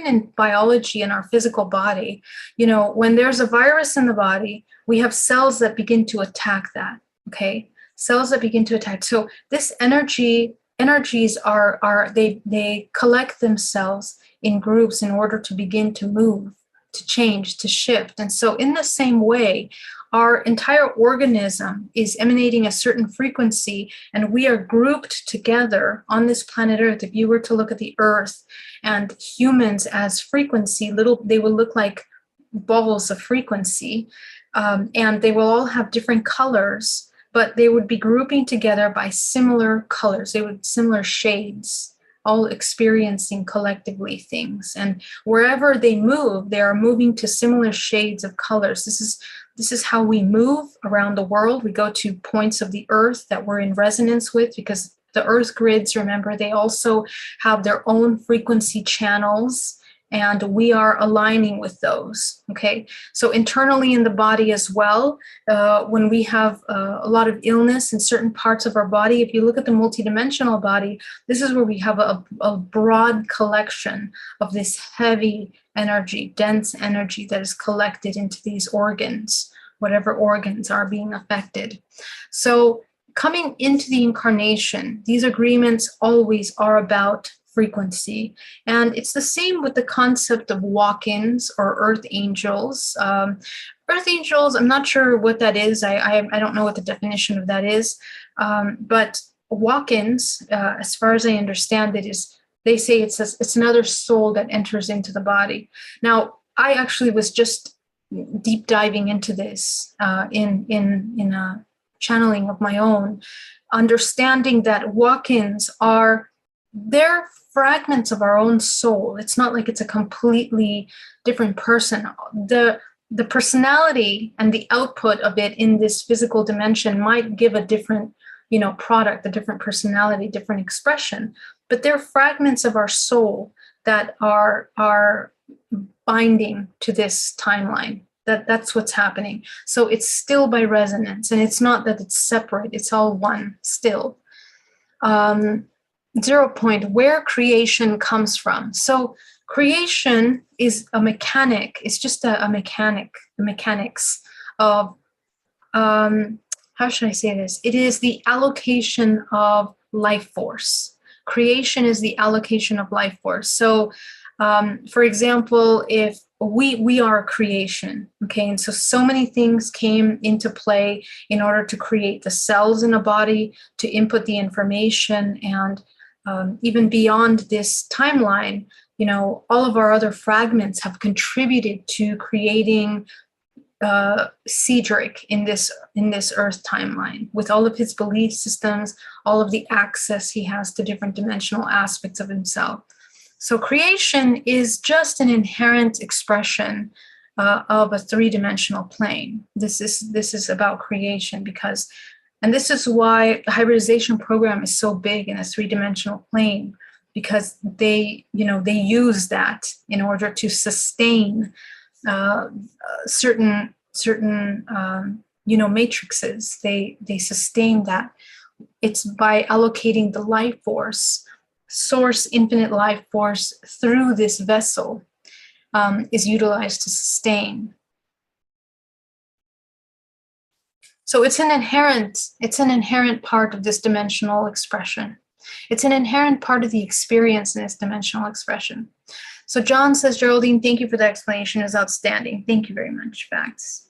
in biology in our physical body, you know, when there's a virus in the body, we have cells that begin to attack that. Okay, cells that begin to attack. So this energies are they collect themselves in groups in order to begin to move, to change, to shift. And so in the same way, our entire organism is emanating a certain frequency, and we are grouped together on this planet Earth. If you were to look at the Earth and humans as frequency, they will look like balls of frequency, and they will all have different colors, but they would be grouping together by similar colors. They would similar shades, all experiencing collectively things. And wherever they move, they are moving to similar shades of colors. This is how we move around the world. We go to points of the earth that we're in resonance with, because the earth grids, remember, they also have their own frequency channels, and we are aligning with those, okay? So internally in the body as well, when we have a lot of illness in certain parts of our body, if you look at the multidimensional body, this is where we have a broad collection of this heavy energy, dense energy that is collected into these organs, whatever organs are being affected. So coming into the incarnation, these agreements always are about frequency. And it's the same with the concept of walk-ins or earth angels. Earth angels, I'm not sure what that is. I don't know what the definition of that is. But walk-ins, as far as I understand it, is they say it's another soul that enters into the body. Now, I actually was just deep diving into this in a channeling of my own, understanding that walk-ins they're fragments of our own soul. It's not like it's a completely different person. The personality and the output of it in this physical dimension might give a different, product, a different personality, different expression, but they're fragments of our soul that are binding to this timeline. That's what's happening. So it's still by resonance, and it's not that it's separate. It's all one still. 0 point, where creation comes from. So creation is a mechanic. It's just a mechanic, the mechanics of, how should I say this? It is the allocation of life force. Creation is the allocation of life force. So, for example, if we are creation, okay, and so many things came into play in order to create the cells in a body, to input the information, and even beyond this timeline, all of our other fragments have contributed to creating Cedric in this Earth timeline, with all of his belief systems, all of the access he has to different dimensional aspects of himself. So creation is just an inherent expression of a three-dimensional plane. This is about creation, because And this is why the hybridization program is so big in a three-dimensional plane, because they use that in order to sustain certain matrices. They sustain that. It's by allocating the life force, source infinite life force through this vessel is utilized to sustain. So it's an inherent part of this dimensional expression. It's an inherent part of the experience in this dimensional expression. So John says, Geraldine, thank you for that explanation. It was outstanding. Thank you very much. Facts.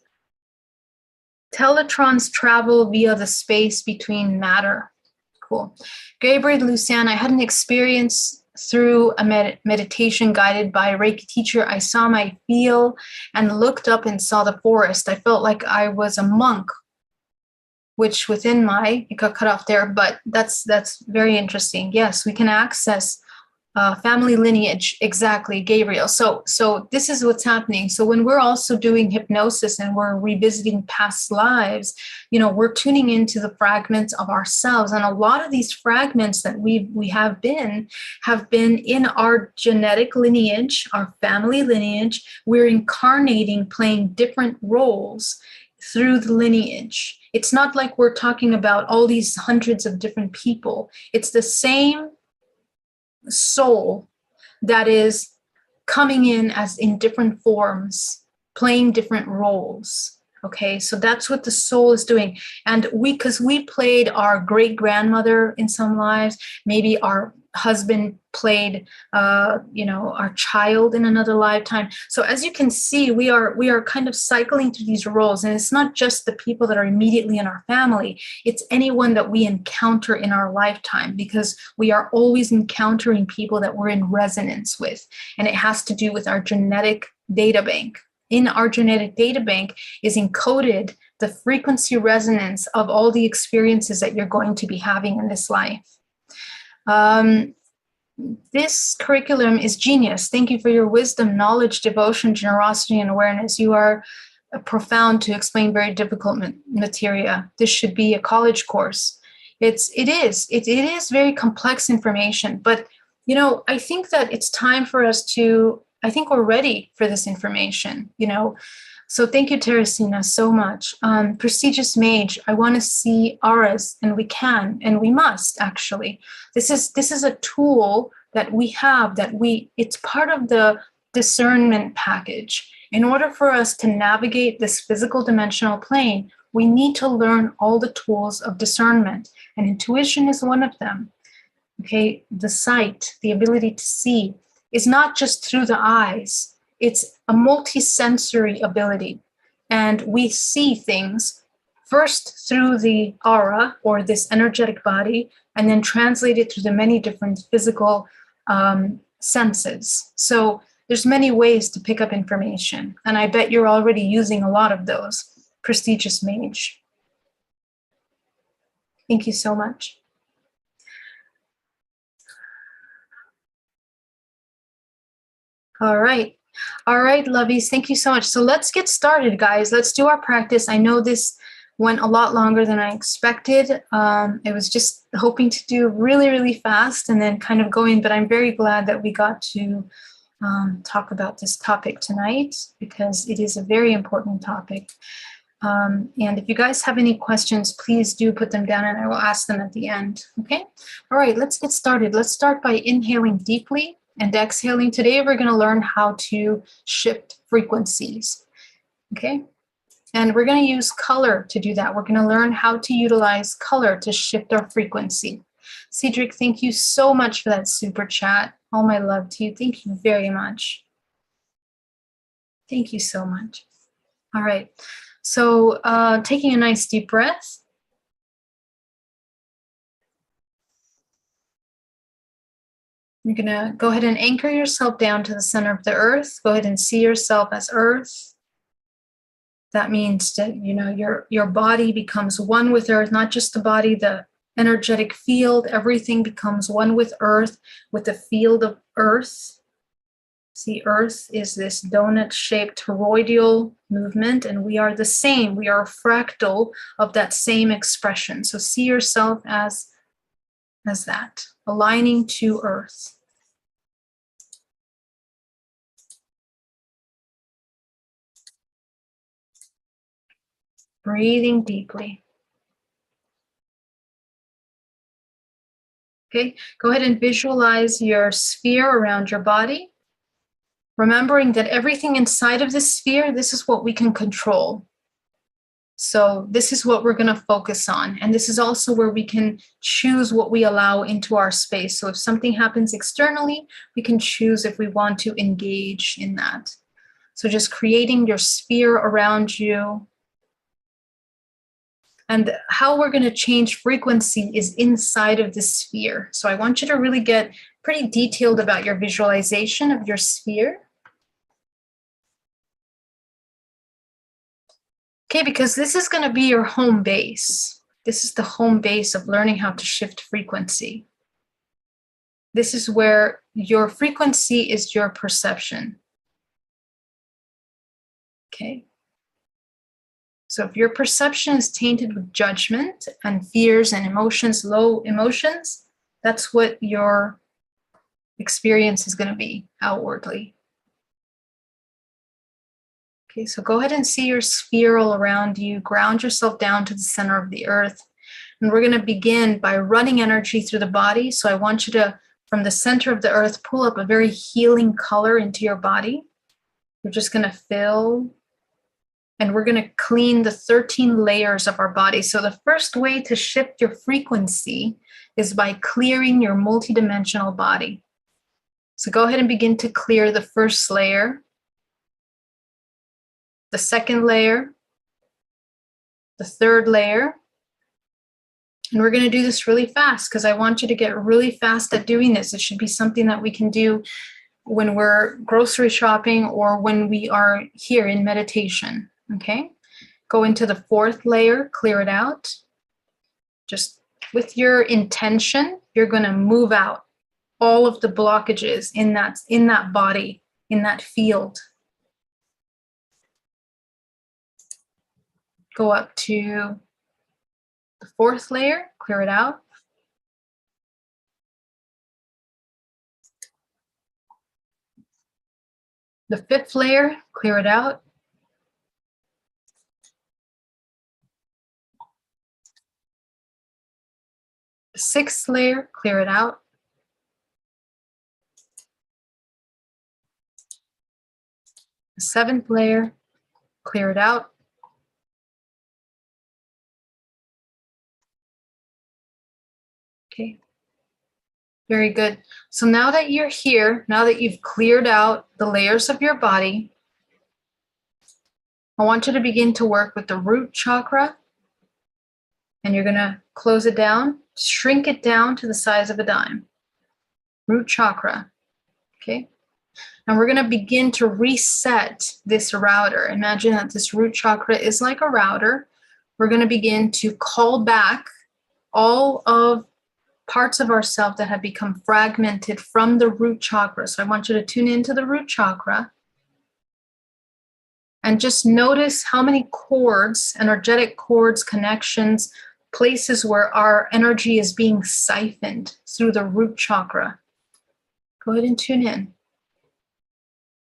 Teletrons travel via the space between matter. Cool. Gabriel Lucian, I had an experience through a meditation guided by a Reiki teacher. I saw my field and looked up and saw the forest. I felt like I was a monk, which within it got cut off there, but that's very interesting. Yes, we can access family lineage. Exactly, Gabriel. So this is what's happening. So when we're also doing hypnosis and we're revisiting past lives, we're tuning into the fragments of ourselves. And a lot of these fragments that we have been in our genetic lineage, our family lineage. We're incarnating, playing different roles through the lineage. It's not like we're talking about all these hundreds of different people. It's the same soul that is coming in as in different forms, playing different roles. Okay, so that's what the soul is doing. And because we played our great grandmother in some lives, maybe our husband played our child in another lifetime. So as you can see, we are kind of cycling through these roles, and it's not just the people that are immediately in our family, it's anyone that we encounter in our lifetime, because we are always encountering people that we're in resonance with, and it has to do with our genetic data bank. In our genetic data bank is encoded the frequency resonance of all the experiences that you're going to be having in this life. This curriculum is genius. Thank you for your wisdom, knowledge, devotion, generosity, and awareness. You are profound to explain very difficult materia. This should be a college course. It is very complex information, but I think that it's time for us to, I think we're ready for this information, So thank you, Teresina, so much. Prestigious Mage, I want to see auras, and we can, and we must actually. This is a tool that we have, it's part of the discernment package. In order for us to navigate this physical dimensional plane, we need to learn all the tools of discernment, and intuition is one of them. Okay, the sight, the ability to see, is not just through the eyes. It's a multi-sensory ability. And we see things first through the aura, or this energetic body, and then translate it through the many different physical senses. So there's many ways to pick up information. And I bet you're already using a lot of those. Prestigious Mage. Thank you so much. All right, lovies, thank you so much. So let's get started, guys. Let's do our practice. I know this went a lot longer than I expected. I was just hoping to do really, really fast and then kind of going, but I'm very glad that we got to talk about this topic tonight, because it is a very important topic. And if you guys have any questions, please do put them down and I will ask them at the end, okay? All right, let's get started. Let's start by inhaling deeply and exhaling. Today, we're going to learn how to shift frequencies, okay? And we're going to use color to do that. We're going to learn how to utilize color to shift our frequency. Cedric, thank you so much for that super chat. All my love to you. Thank you very much. Thank you so much. All right. So taking a nice deep breath. You're going to go ahead and anchor yourself down to the center of the earth. Go ahead and see yourself as earth. That means that, your body becomes one with earth, not just the body, the energetic field. Everything becomes one with earth, with the field of earth. See, Earth is this donut-shaped toroidal movement, and we are the same. We are a fractal of that same expression. So see yourself as that, aligning to Earth. Breathing deeply. Okay, go ahead and visualize your sphere around your body. Remembering that everything inside of this sphere, this is what we can control. So this is what we're going to focus on. And this is also where we can choose what we allow into our space. So if something happens externally, we can choose if we want to engage in that. So just creating your sphere around you. And how we're going to change frequency is inside of the sphere. So I want you to really get pretty detailed about your visualization of your sphere. Okay, because this is going to be your home base. This is the home base of learning how to shift frequency. This is where your frequency is your perception. Okay. So if your perception is tainted with judgment and fears and emotions, low emotions, that's what your experience is going to be outwardly. Okay, so go ahead and see your sphere all around you. Ground yourself down to the center of the earth. And we're going to begin by running energy through the body. So I want you to, from the center of the earth, pull up a very healing color into your body. You're just going to fill, and we're going to clean the 13 layers of our body. So the first way to shift your frequency is by clearing your multidimensional body. So go ahead and begin to clear the first layer, the second layer, the third layer. And we're going to do this really fast because I want you to get really fast at doing this. It should be something that we can do when we're grocery shopping or when we are here in meditation. Okay? Go into the fourth layer, clear it out. Just with your intention, you're going to move out all of the blockages in that body, in that field. Go up to the fourth layer, clear it out. The fifth layer, clear it out. The sixth layer, clear it out. The seventh layer, clear it out. Okay, very good. So now that you're here, now that you've cleared out the layers of your body, I want you to begin to work with the root chakra, and you're going to close it down, shrink it down to the size of a dime. Root chakra, okay? And we're going to begin to reset this router. Imagine that this root chakra is like a router. We're going to begin to call back all of parts of ourselves that have become fragmented from the root chakra. So I want you to tune into the root chakra and just notice how many cords, energetic cords, connections, places where our energy is being siphoned through the root chakra. Go ahead and tune in.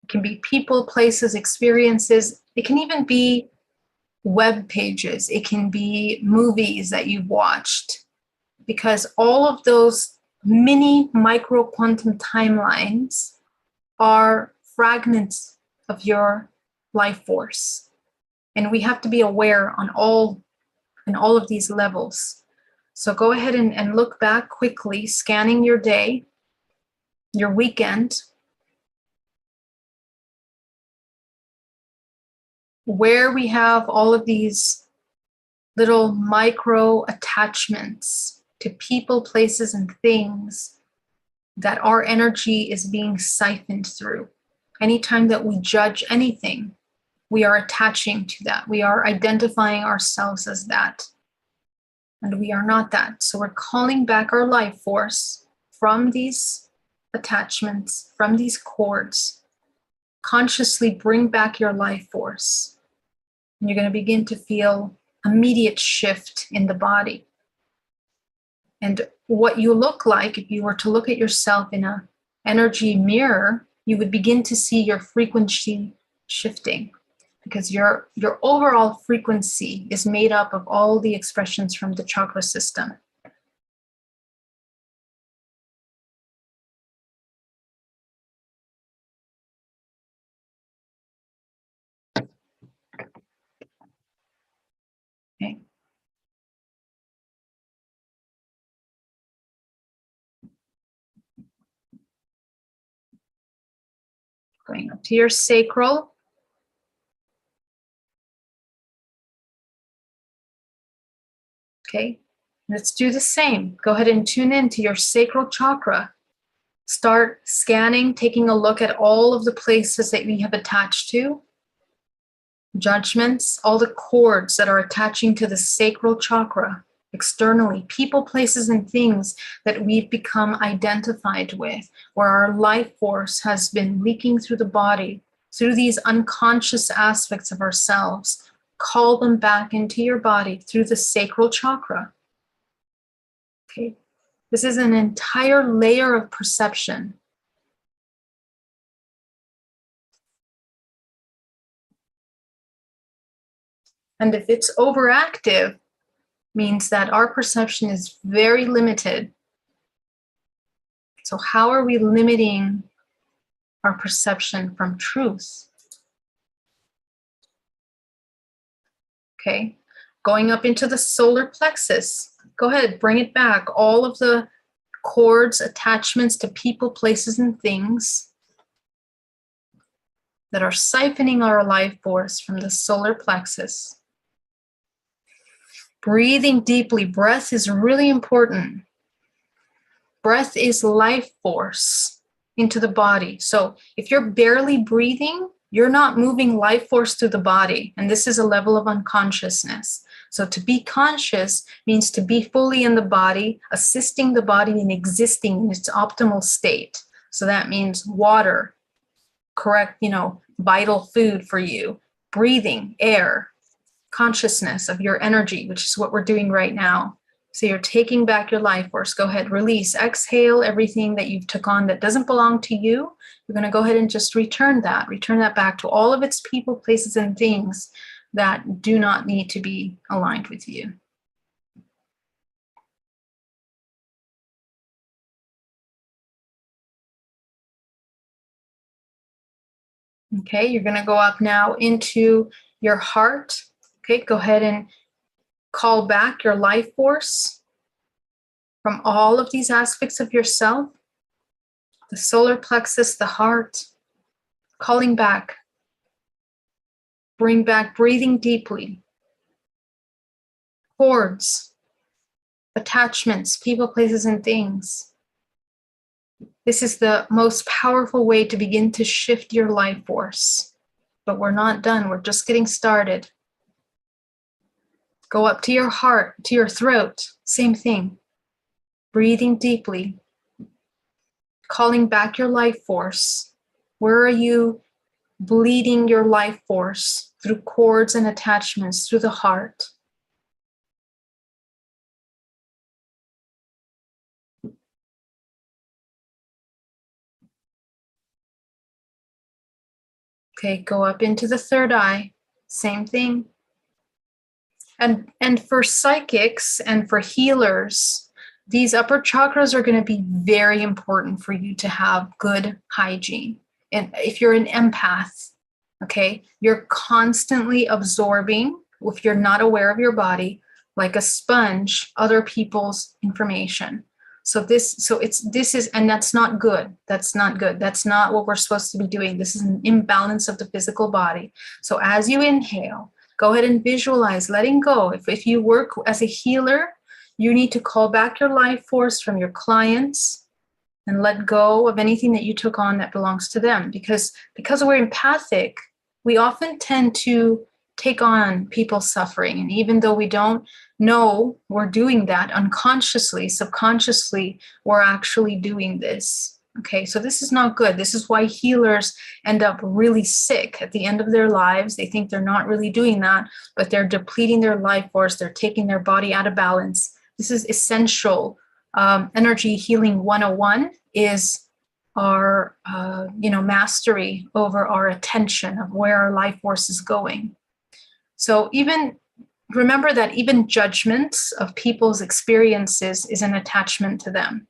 It can be people, places, experiences. It can even be web pages. It can be movies that you've watched, because all of those mini micro quantum timelines are fragments of your life force. And we have to be aware on all of these levels. So go ahead and look back quickly, scanning your day, your weekend, where we have all of these little micro attachments to people, places, and things that our energy is being siphoned through. Anytime that we judge anything, we are attaching to that. We are identifying ourselves as that. And we are not that. So we're calling back our life force from these attachments, from these cords, consciously bring back your life force. And you're going to begin to feel immediate shift in the body. And what you look like, if you were to look at yourself in an energy mirror, you would begin to see your frequency shifting, because your overall frequency is made up of all the expressions from the chakra system. Okay. Going up to your sacral. Okay, let's do the same. Go ahead and tune in to your sacral chakra. Start scanning, taking a look at all of the places that we have attached to, judgments, all the cords that are attaching to the sacral chakra externally, people, places, and things that we've become identified with, where our life force has been leaking through the body, through these unconscious aspects of ourselves. Call them back into your body through the sacral chakra. Okay, this is an entire layer of perception. And if it's overactive, means that our perception is very limited. So how are we limiting our perception from truth? Okay, going up into the solar plexus. Go ahead, bring it back. All of the cords, attachments to people, places, and things that are siphoning our life force from the solar plexus. Breathing deeply. Breath is really important. Breath is life force into the body. So if you're barely breathing, you're not moving life force through the body. And this is a level of unconsciousness. So to be conscious means to be fully in the body, assisting the body in existing in its optimal state. So that means water, correct, vital food for you, breathing, air, consciousness of your energy, which is what we're doing right now. So you're taking back your life force. Go ahead, release, exhale everything that you took on that doesn't belong to you. You're going to go ahead and just return that back to all of its people, places, and things that do not need to be aligned with you. Okay, you're going to go up now into your heart. Okay, go ahead and call back your life force from all of these aspects of yourself. The solar plexus, the heart, calling back. Bring back, breathing deeply. Cords, attachments, people, places, and things. This is the most powerful way to begin to shift your life force. But we're not done. We're just getting started. Go up to your heart, to your throat. Same thing. Breathing deeply. Calling back your life force. Where are you bleeding your life force? Through cords and attachments, through the heart. Okay, go up into the third eye. Same thing. And for psychics and for healers, these upper chakras are going to be very important for you to have good hygiene. And if you're an empath, okay, you're constantly absorbing, if you're not aware of your body, like a sponge, other people's information. And that's not good. That's not good. That's not what we're supposed to be doing. This is an imbalance of the physical body. So as you inhale, go ahead and visualize letting go. If you work as a healer, you need to call back your life force from your clients and let go of anything that you took on that belongs to them. Because we're empathic, we often tend to take on people's suffering. And even though we don't know we're doing that unconsciously, subconsciously, we're actually doing this. Okay, so this is not good. This is why healers end up really sick at the end of their lives. They think they're not really doing that, but they're depleting their life force. They're taking their body out of balance. This is essential. Energy healing 101 is our mastery over our attention of where our life force is going. So even remember that even judgments of people's experiences is an attachment to them.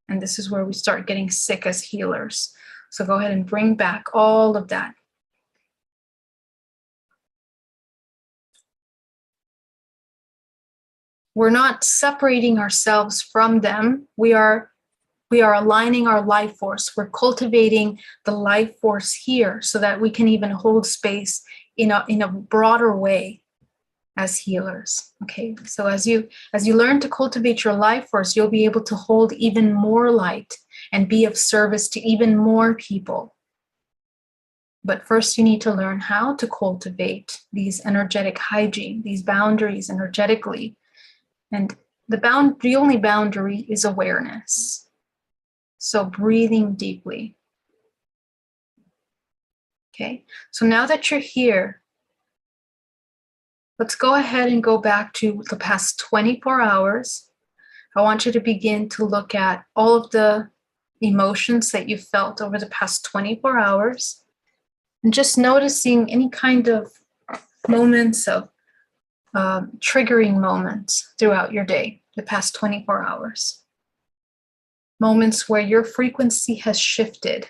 And this is where we start getting sick as healers. So go ahead and bring back all of that. We're not separating ourselves from them. We are aligning our life force. We're cultivating the life force here so that we can even hold space in a broader way as healers. Okay, so as you learn to cultivate your life force, you'll be able to hold even more light and be of service to even more people. But first you need to learn how to cultivate these energetic hygiene, these boundaries energetically. And the only boundary is awareness. So breathing deeply. Okay, so now that you're here, let's go ahead and go back to the past 24 hours. I want you to begin to look at all of the emotions that you felt over the past 24 hours and just noticing any kind of moments of triggering moments throughout your day, the past 24 hours. Moments where your frequency has shifted.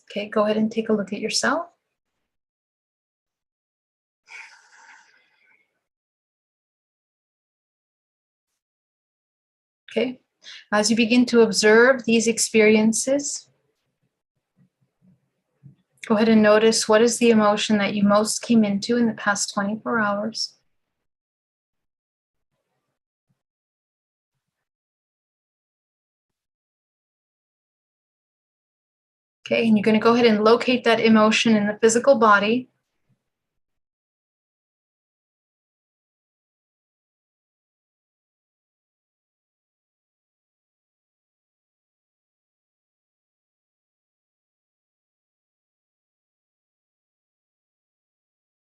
Okay, go ahead and take a look at yourself. Okay, as you begin to observe these experiences, go ahead and notice what is the emotion that you most came into in the past 24 hours. Okay, and you're going to go ahead and locate that emotion in the physical body.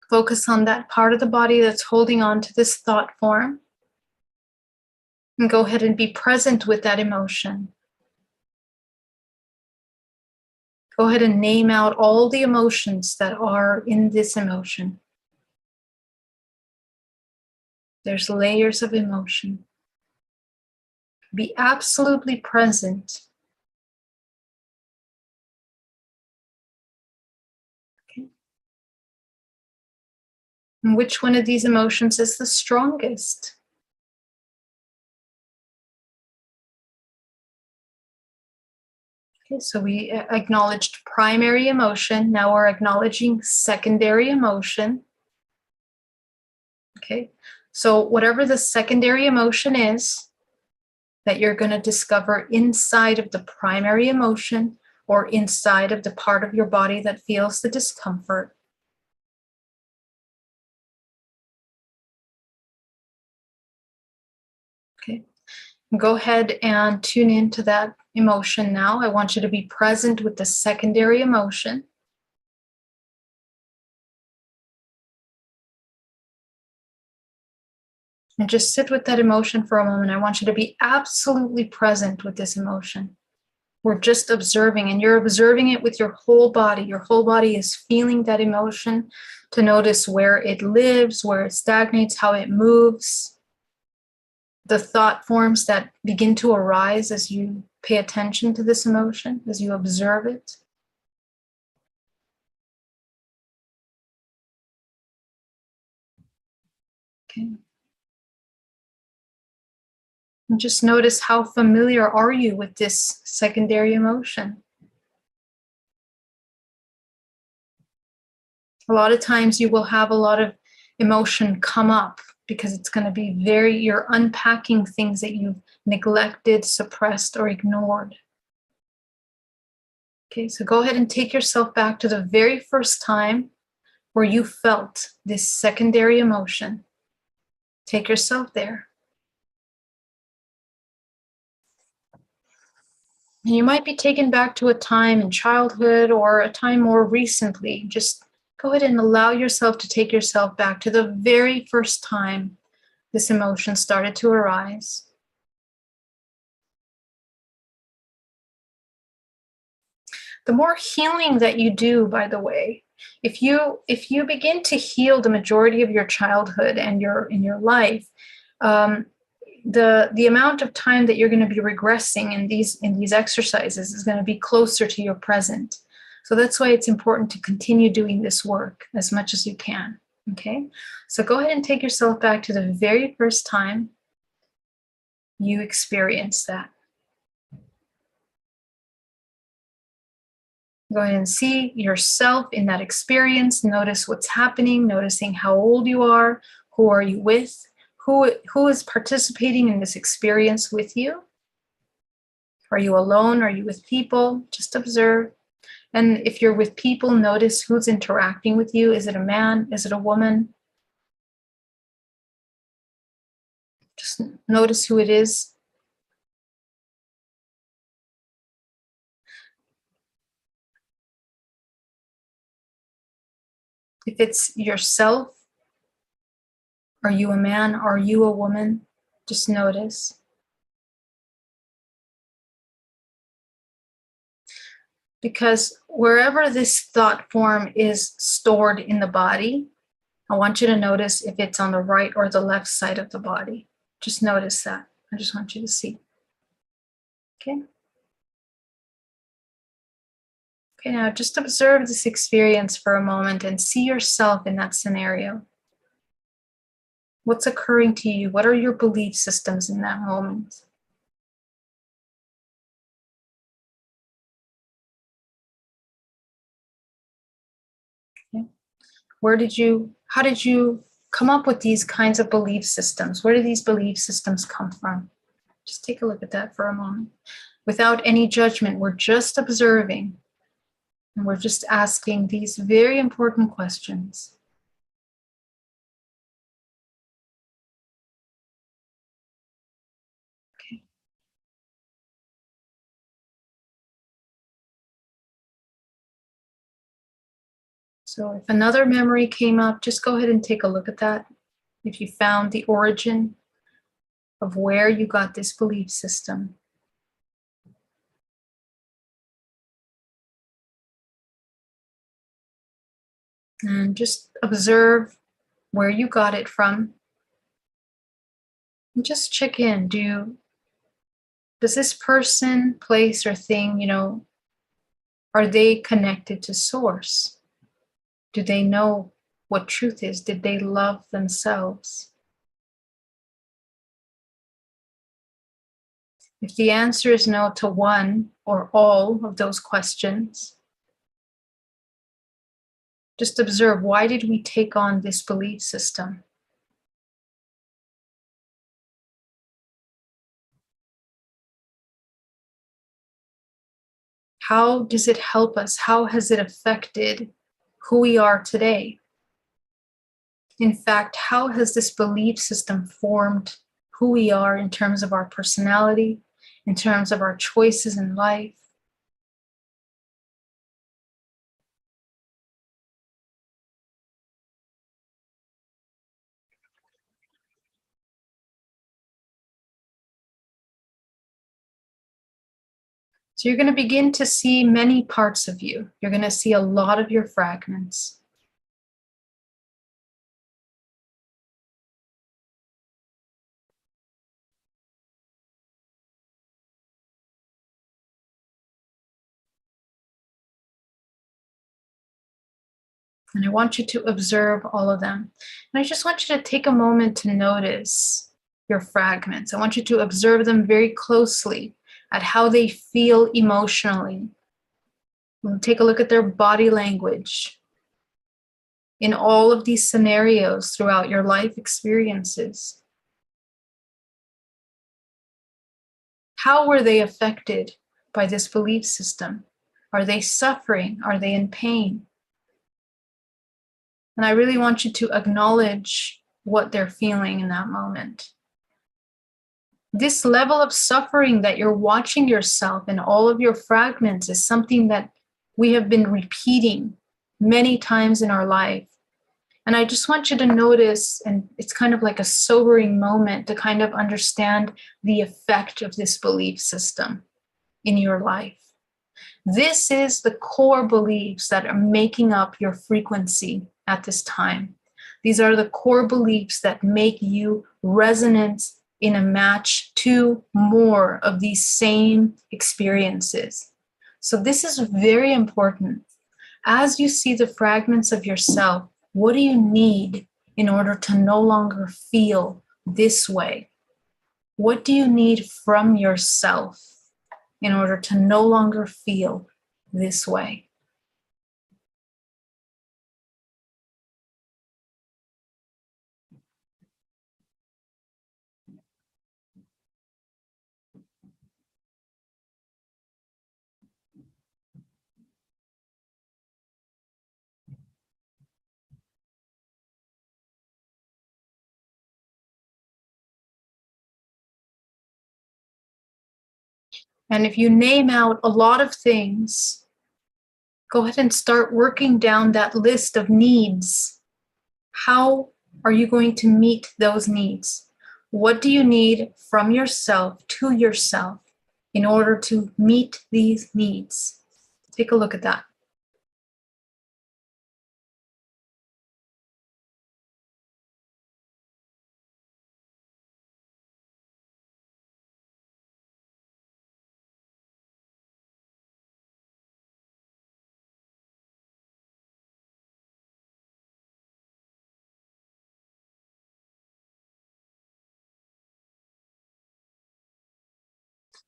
Focus on that part of the body that's holding on to this thought form. And go ahead and be present with that emotion. Go ahead and name out all the emotions that are in this emotion. There's layers of emotion. Be absolutely present. Okay. And which one of these emotions is the strongest? Okay, so we acknowledged primary emotion. Now we're acknowledging secondary emotion. Okay, so whatever the secondary emotion is that you're going to discover inside of the primary emotion or inside of the part of your body that feels the discomfort. Okay, go ahead and tune into that emotion now. I want you to be present with the secondary emotion. And just sit with that emotion for a moment. I want you to be absolutely present with this emotion. We're just observing, and you're observing it with your whole body. Your whole body is feeling that emotion to notice where it lives, where it stagnates, how it moves, the thought forms that begin to arise as you pay attention to this emotion, as you observe it. Okay. And just notice how familiar are you with this secondary emotion. A lot of times you will have a lot of emotion come up because it's going to be you're unpacking things that you've neglected, suppressed, or ignored. Okay, so go ahead and take yourself back to the very first time where you felt this secondary emotion. Take yourself there. And you might be taken back to a time in childhood or a time more recently. Just go ahead and allow yourself to take yourself back to the very first time this emotion started to arise. The more healing that you do, by the way, if you begin to heal the majority of your childhood and your in your life, the amount of time that you're going to be regressing in these exercises is going to be closer to your present. So that's why it's important to continue doing this work as much as you can. Okay, so go ahead and take yourself back to the very first time you experienced that. Go ahead and see yourself in that experience. Notice what's happening, noticing how old you are, who are you with, who is participating in this experience with you. Are you alone? Are you with people? Just observe. And if you're with people, notice who's interacting with you. Is it a man? Is it a woman? Just notice who it is. If it's yourself, are you a man? Are you a woman? Just notice. Because wherever this thought form is stored in the body, I want you to notice if it's on the right or the left side of the body. Just notice that. I just want you to see. Okay. Okay, now just observe this experience for a moment and see yourself in that scenario. What's occurring to you? What are your belief systems in that moment? Okay. How did you come up with these kinds of belief systems? Where do these belief systems come from? Just take a look at that for a moment. Without any judgment, we're just observing. And we're just asking these very important questions. Okay. So if another memory came up, just go ahead and take a look at that. If you found the origin of where you got this belief system. And just observe where you got it from. And just check in. Does this person, place, or thing, are they connected to source? Do they know what truth is? Did they love themselves? If the answer is no to one or all of those questions, just observe, why did we take on this belief system? How does it help us? How has it affected who we are today? In fact, how has this belief system formed who we are in terms of our personality, in terms of our choices in life? So you're going to begin to see many parts of you. You're going to see a lot of your fragments. And I want you to observe all of them. And I just want you to take a moment to notice your fragments. I want you to observe them very closely at how they feel emotionally. And take a look at their body language in all of these scenarios throughout your life experiences. How were they affected by this belief system? Are they suffering? Are they in pain? And I really want you to acknowledge what they're feeling in that moment. This level of suffering that you're watching yourself in all of your fragments is something that we have been repeating many times in our life. And I just want you to notice, and it's kind of like a sobering moment to kind of understand the effect of this belief system in your life. This is the core beliefs that are making up your frequency at this time. These are the core beliefs that make you resonant in a match to more of these same experiences. So this is very important. As you see the fragments of yourself, what do you need in order to no longer feel this way? What do you need from yourself in order to no longer feel this way? And if you name out a lot of things, go ahead and start working down that list of needs. How are you going to meet those needs? What do you need from yourself to yourself in order to meet these needs? Take a look at that.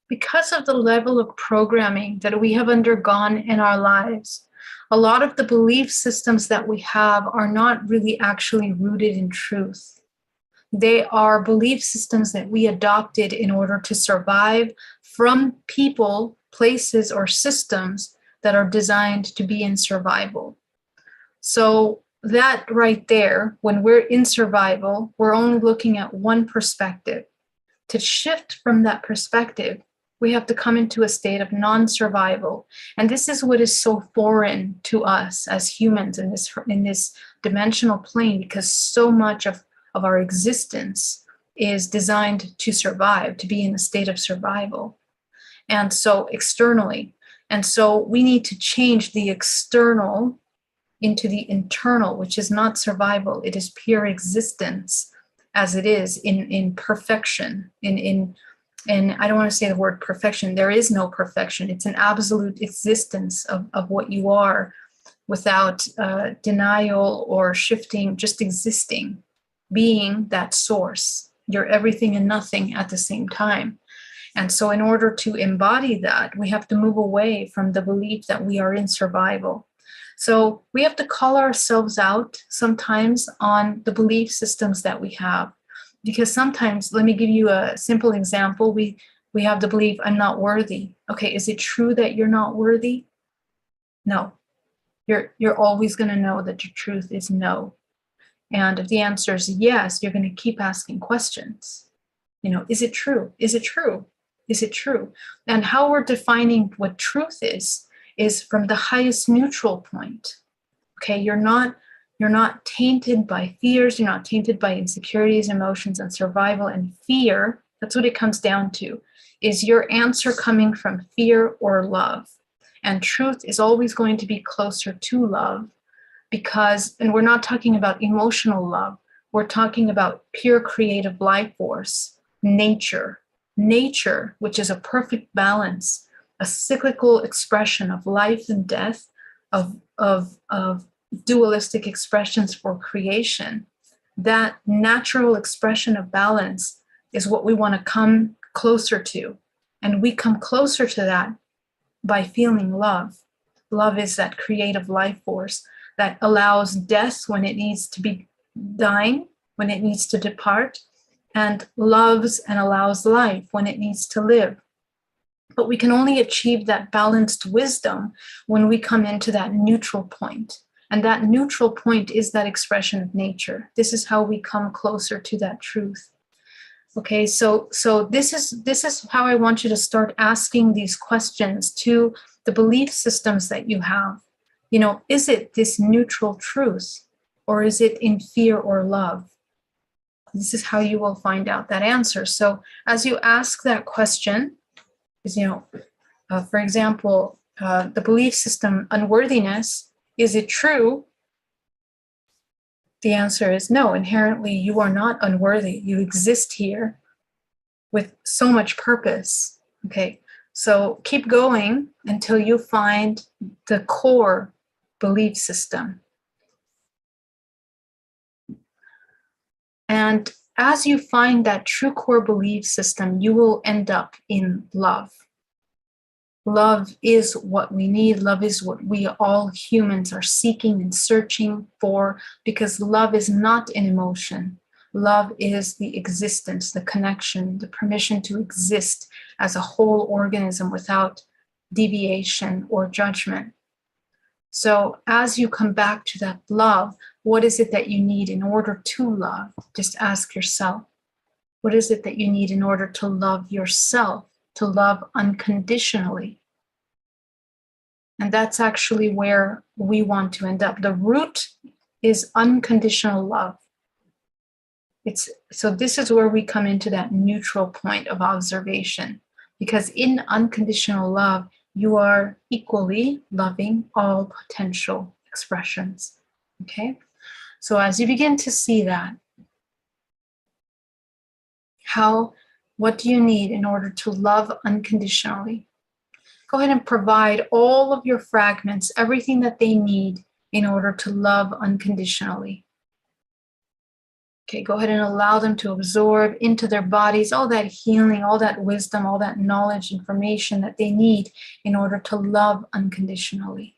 Because of the level of programming that we have undergone in our lives, a lot of the belief systems that we have are not really actually rooted in truth. They are belief systems that we adopted in order to survive from people, places, or systems that are designed to be in survival. So that right there, when we're in survival, we're only looking at one perspective. To shift from that perspective, we have to come into a state of non-survival. And this is what is so foreign to us as humans in this dimensional plane, because so much of our existence is designed to survive, to be in a state of survival. And so externally. And so we need to change the external into the internal, which is not survival. It is pure existence as it is in perfection, and I don't want to say the word perfection. There is no perfection. It's an absolute existence of what you are without denial or shifting, just existing, being that source. You're everything and nothing at the same time. And so in order to embody that, we have to move away from the belief that we are in survival. So we have to call ourselves out sometimes on the belief systems that we have. Because sometimes, let me give you a simple example. We have the belief, I'm not worthy. Okay, is it true that you're not worthy? No. You're always going to know that the truth is no. And if the answer is yes, you're going to keep asking questions. Is it true? Is it true? Is it true? And how we're defining what truth is from the highest neutral point. Okay, you're not tainted by fears, you're not tainted by insecurities, emotions, and survival and fear. That's what it comes down to. Is your answer coming from fear or love? And truth is always going to be closer to love and we're not talking about emotional love. We're talking about pure creative life force, nature, which is a perfect balance, a cyclical expression of life and death, of dualistic expressions for creation. That natural expression of balance is what we want to come closer to. And we come closer to that by feeling love. Love is that creative life force that allows death when it needs to be dying, when it needs to depart, and loves and allows life when it needs to live. But we can only achieve that balanced wisdom when we come into that neutral point. And that neutral point is that expression of nature. This is how we come closer to that truth. Okay, so this is how I want you to start asking these questions to the belief systems that you have. You know, is it this neutral truth, or is it in fear or love? This is how you will find out that answer. So as you ask that question, is, you know, for example, the belief system unworthiness, is it true? The answer is no. Inherently, you are not unworthy. You exist here with so much purpose. Okay, so keep going until you find the core belief system. And as you find that true core belief system, you will end up in love. Love is what we need. Love is what we all humans are seeking and searching for, because love is not an emotion. Love is the existence, the connection, the permission to exist as a whole organism without deviation or judgment. So as you come back to that love, what is it that you need in order to love? Just ask yourself, what is it that you need in order to love yourself, to love unconditionally? And that's actually where we want to end up. The root is unconditional love. So this is where we come into that neutral point of observation, because in unconditional love, you are equally loving all potential expressions. Okay? So as you begin to see that, what do you need in order to love unconditionally? Go ahead and provide all of your fragments, everything that they need in order to love unconditionally. Okay, go ahead and allow them to absorb into their bodies all that healing, all that wisdom, all that knowledge, information that they need in order to love unconditionally.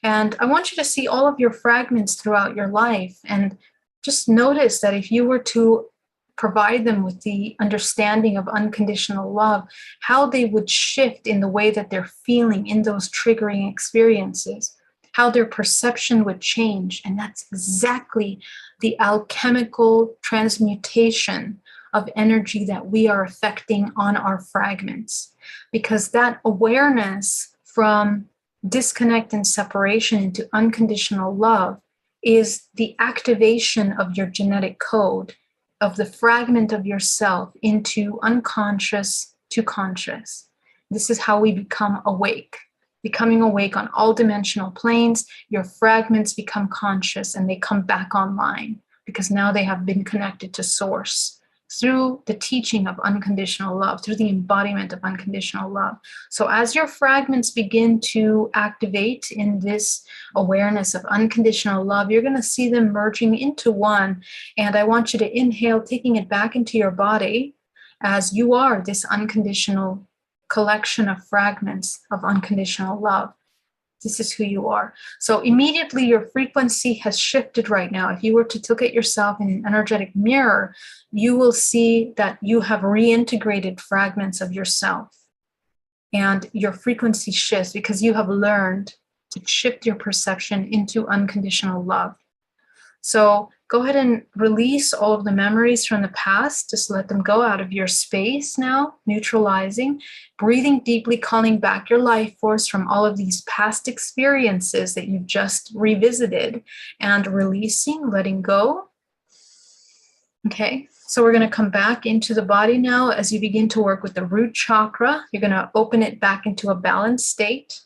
And I want you to see all of your fragments throughout your life, and just notice that if you were to provide them with the understanding of unconditional love, how they would shift in the way that they're feeling in those triggering experiences, how their perception would change. And that's exactly the alchemical transmutation of energy that we are affecting on our fragments. Because that awareness from disconnect and separation into unconditional love is the activation of your genetic code, of the fragment of yourself into unconscious to conscious. This is how we become awake. Becoming awake on all dimensional planes, your fragments become conscious and they come back online, because now they have been connected to source through the teaching of unconditional love, through the embodiment of unconditional love. So as your fragments begin to activate in this awareness of unconditional love, you're going to see them merging into one. And I want you to inhale, taking it back into your body as you are this unconditional collection of fragments of unconditional love. This is who you are. So immediately your frequency has shifted right now. If you were to look at yourself in an energetic mirror, you will see that you have reintegrated fragments of yourself. And your frequency shifts because you have learned to shift your perception into unconditional love. So go ahead and release all of the memories from the past. Just let them go out of your space now, neutralizing, breathing deeply, calling back your life force from all of these past experiences that you've just revisited, and releasing, letting go. Okay, so we're going to come back into the body now. As you begin to work with the root chakra, you're going to open it back into a balanced state.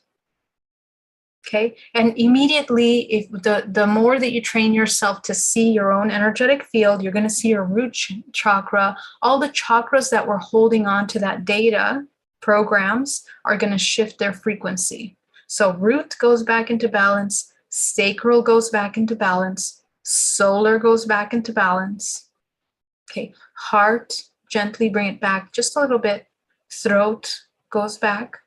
Okay, and immediately, if the more that you train yourself to see your own energetic field, you're going to see your root chakra. All the chakras that were holding on to that data programs are going to shift their frequency. So root goes back into balance, sacral goes back into balance, solar goes back into balance. Okay, heart, gently bring it back just a little bit. Throat goes back,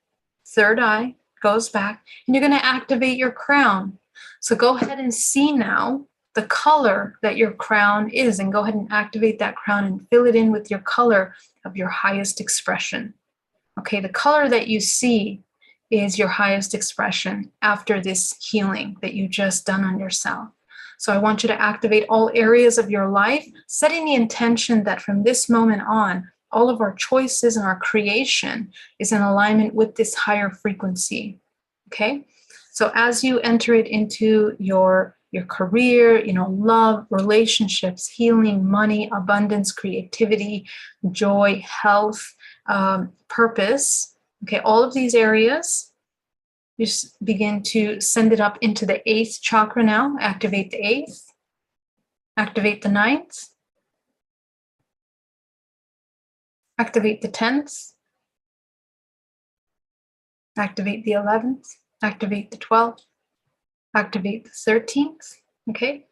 third eye goes back, and you're going to activate your crown. So go ahead and see now the color that your crown is, and go ahead and activate that crown and fill it in with your color of your highest expression. Okay, the color that you see is your highest expression after this healing that you just done on yourself. So I want you to activate all areas of your life, setting the intention that from this moment on, all of our choices and our creation is in alignment with this higher frequency. Okay? So as you enter it into your career, love, relationships, healing, money, abundance, creativity, joy, health, purpose, okay, all of these areas, you just begin to send it up into the 8th chakra now. Activate the 8th, activate the 9th, activate the 10th, activate the 11th, activate the 12th, activate the 13th. Okay.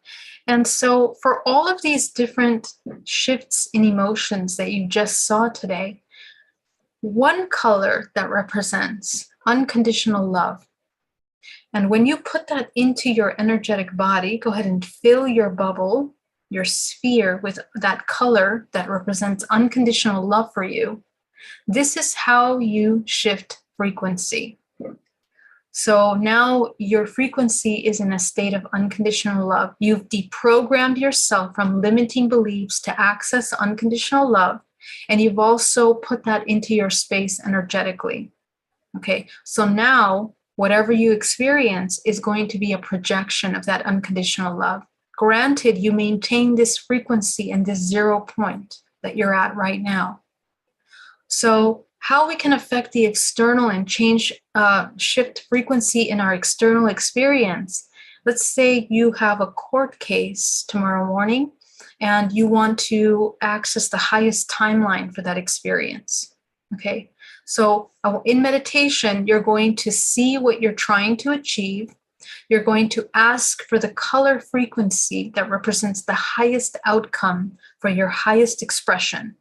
And so for all of these different shifts in emotions that you just saw today, one color that represents unconditional love. And when you put that into your energetic body, go ahead and fill your bubble, your sphere, with that color that represents unconditional love for you. This is how you shift frequency. So now your frequency is in a state of unconditional love. You've deprogrammed yourself from limiting beliefs to access unconditional love. And you've also put that into your space energetically. Okay, so now whatever you experience is going to be a projection of that unconditional love. Granted, you maintain this frequency and this 0 point that you're at right now. So how we can affect the external and shift frequency in our external experience. Let's say you have a court case tomorrow morning and you want to access the highest timeline for that experience. Okay, so in meditation, you're going to see what you're trying to achieve. You're going to ask for the color frequency that represents the highest outcome for your highest expression.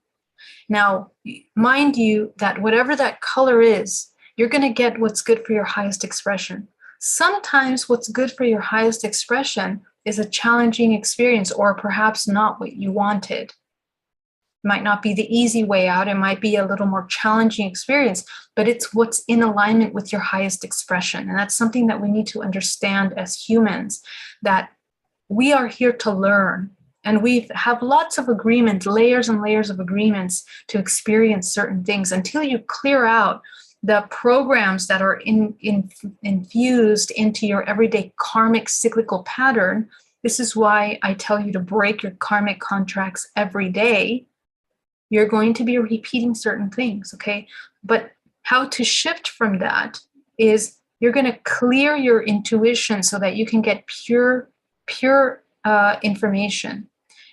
Now, mind you that whatever that color is, you're going to get what's good for your highest expression. Sometimes what's good for your highest expression is a challenging experience or perhaps not what you wanted. It might not be the easy way out. It might be a little more challenging experience, but it's what's in alignment with your highest expression. And that's something that we need to understand as humans, that we are here to learn. And we have lots of agreements, layers and layers of agreements to experience certain things until you clear out the programs that are infused into your everyday karmic cyclical pattern. This is why I tell you to break your karmic contracts every day. You're going to be repeating certain things, okay? But how to shift from that is you're going to clear your intuition so that you can get pure information.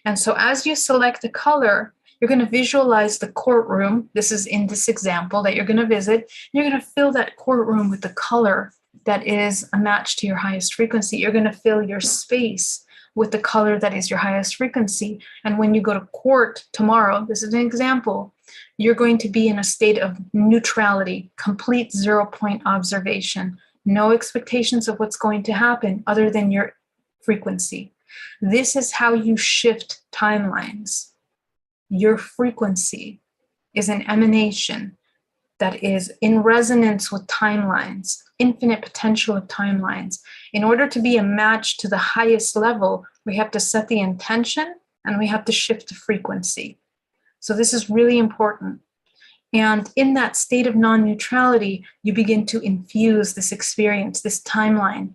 And so as you select the color, you're going to visualize the courtroom. This is in this example that you're going to visit. You're going to fill that courtroom with the color that is a match to your highest frequency. You're going to fill your space with the color that is your highest frequency. And when you go to court tomorrow, this is an example, you're going to be in a state of neutrality, complete 0 point observation, no expectations of what's going to happen other than your frequency. This is how you shift timelines. Your frequency is an emanation that is in resonance with timelines, infinite potential of timelines. In order to be a match to the highest level, we have to set the intention and we have to shift the frequency. So this is really important. And in that state of non-neutrality, you begin to infuse this experience, this timeline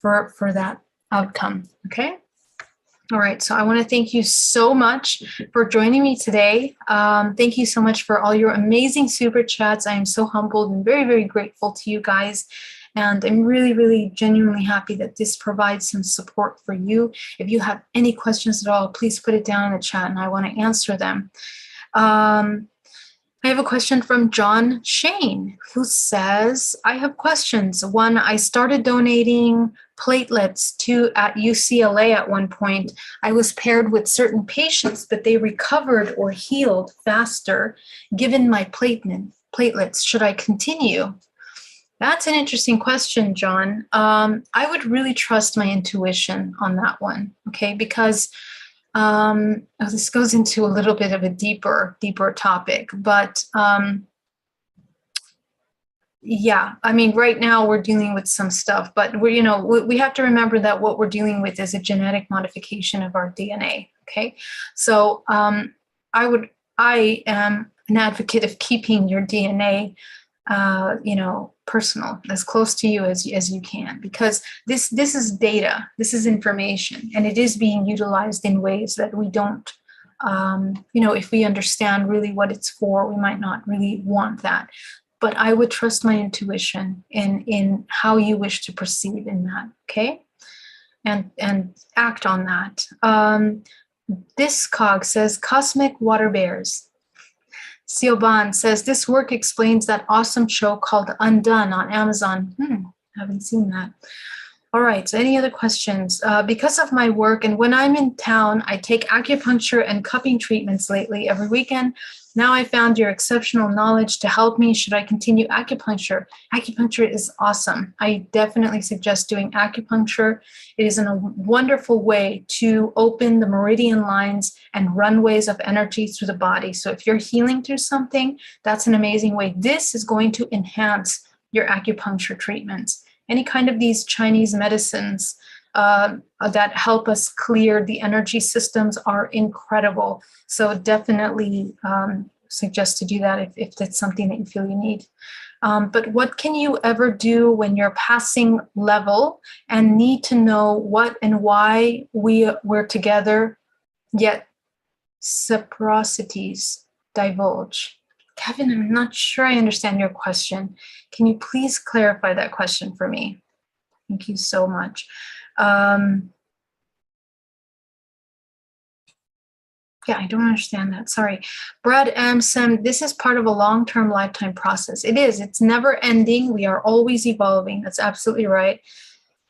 for that outcome, okay? All right, so I want to thank you so much for joining me today. Thank you so much for all your amazing super chats. I am so humbled and very, very grateful to you guys. And I'm really, really genuinely happy that this provides some support for you. If you have any questions at all, please put it down in the chat and I want to answer them. I have a question from John Shane, who says, I have questions. One, I started donating platelets at UCLA at one point. I was paired with certain patients, but they recovered or healed faster given my platelets. Should I continue? That's an interesting question, John. I would really trust my intuition on that one, okay? Because this goes into a little bit of a deeper topic, but Yeah, I mean, right now we're dealing with some stuff, but we're, we have to remember that what we're dealing with is a genetic modification of our DNA. Okay, so I am an advocate of keeping your DNA, personal, as close to you as you can, because this is data, this is information, and it is being utilized in ways that we don't. If we understand really what it's for, we might not really want that. But I would trust my intuition in how you wish to proceed in that, okay? And act on that. This cog says cosmic water bears. Siobhan says this work explains that awesome show called Undone on Amazon. Haven't seen that. All right, so any other questions? Because of my work and when I'm in town, I take acupuncture and cupping treatments lately every weekend. Now I found your exceptional knowledge to help me. Should I continue acupuncture? Acupuncture is awesome. I definitely suggest doing acupuncture. It is a wonderful way to open the meridian lines and runways of energy through the body. So if you're healing through something, that's an amazing way. This is going to enhance your acupuncture treatments. Any kind of these Chinese medicines that help us clear the energy systems are incredible. So definitely suggest to do that if that's something that you feel you need. But what can you ever do when you're passing level and need to know what and why we're together, yet reciprocities divulge? Kevin, I'm not sure I understand your question. Can you please clarify that question for me? Thank you so much. Yeah, I don't understand that. Sorry. Brad Amsem, this is part of a long-term lifetime process. It is. It's never ending. We are always evolving. That's absolutely right.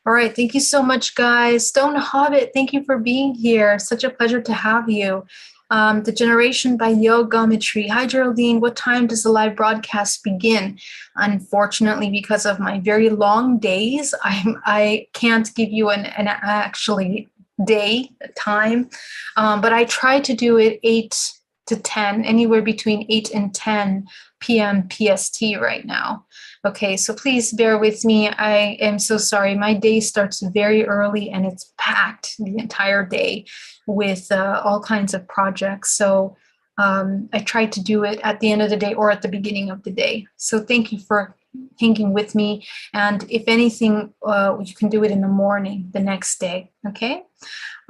All right. Thank you so much, guys. Stone Hobbit, thank you for being here. Such a pleasure to have you. The Generation by Yogometry. Hi, Geraldine. What time does the live broadcast begin? Unfortunately, because of my very long days, I can't give you an actually day time, but I try to do it 8 to 10, anywhere between 8 and 10 p.m. PST right now. Okay, so please bear with me. I am so sorry. My day starts very early and it's packed the entire day with all kinds of projects. So I try to do it at the end of the day or at the beginning of the day. So thank you for hanging with me. And if anything, you can do it in the morning the next day. Okay.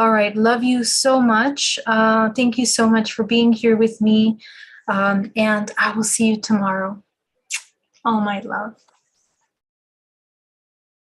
All right. Love you so much. Thank you so much for being here with me. And I will see you tomorrow. All my love.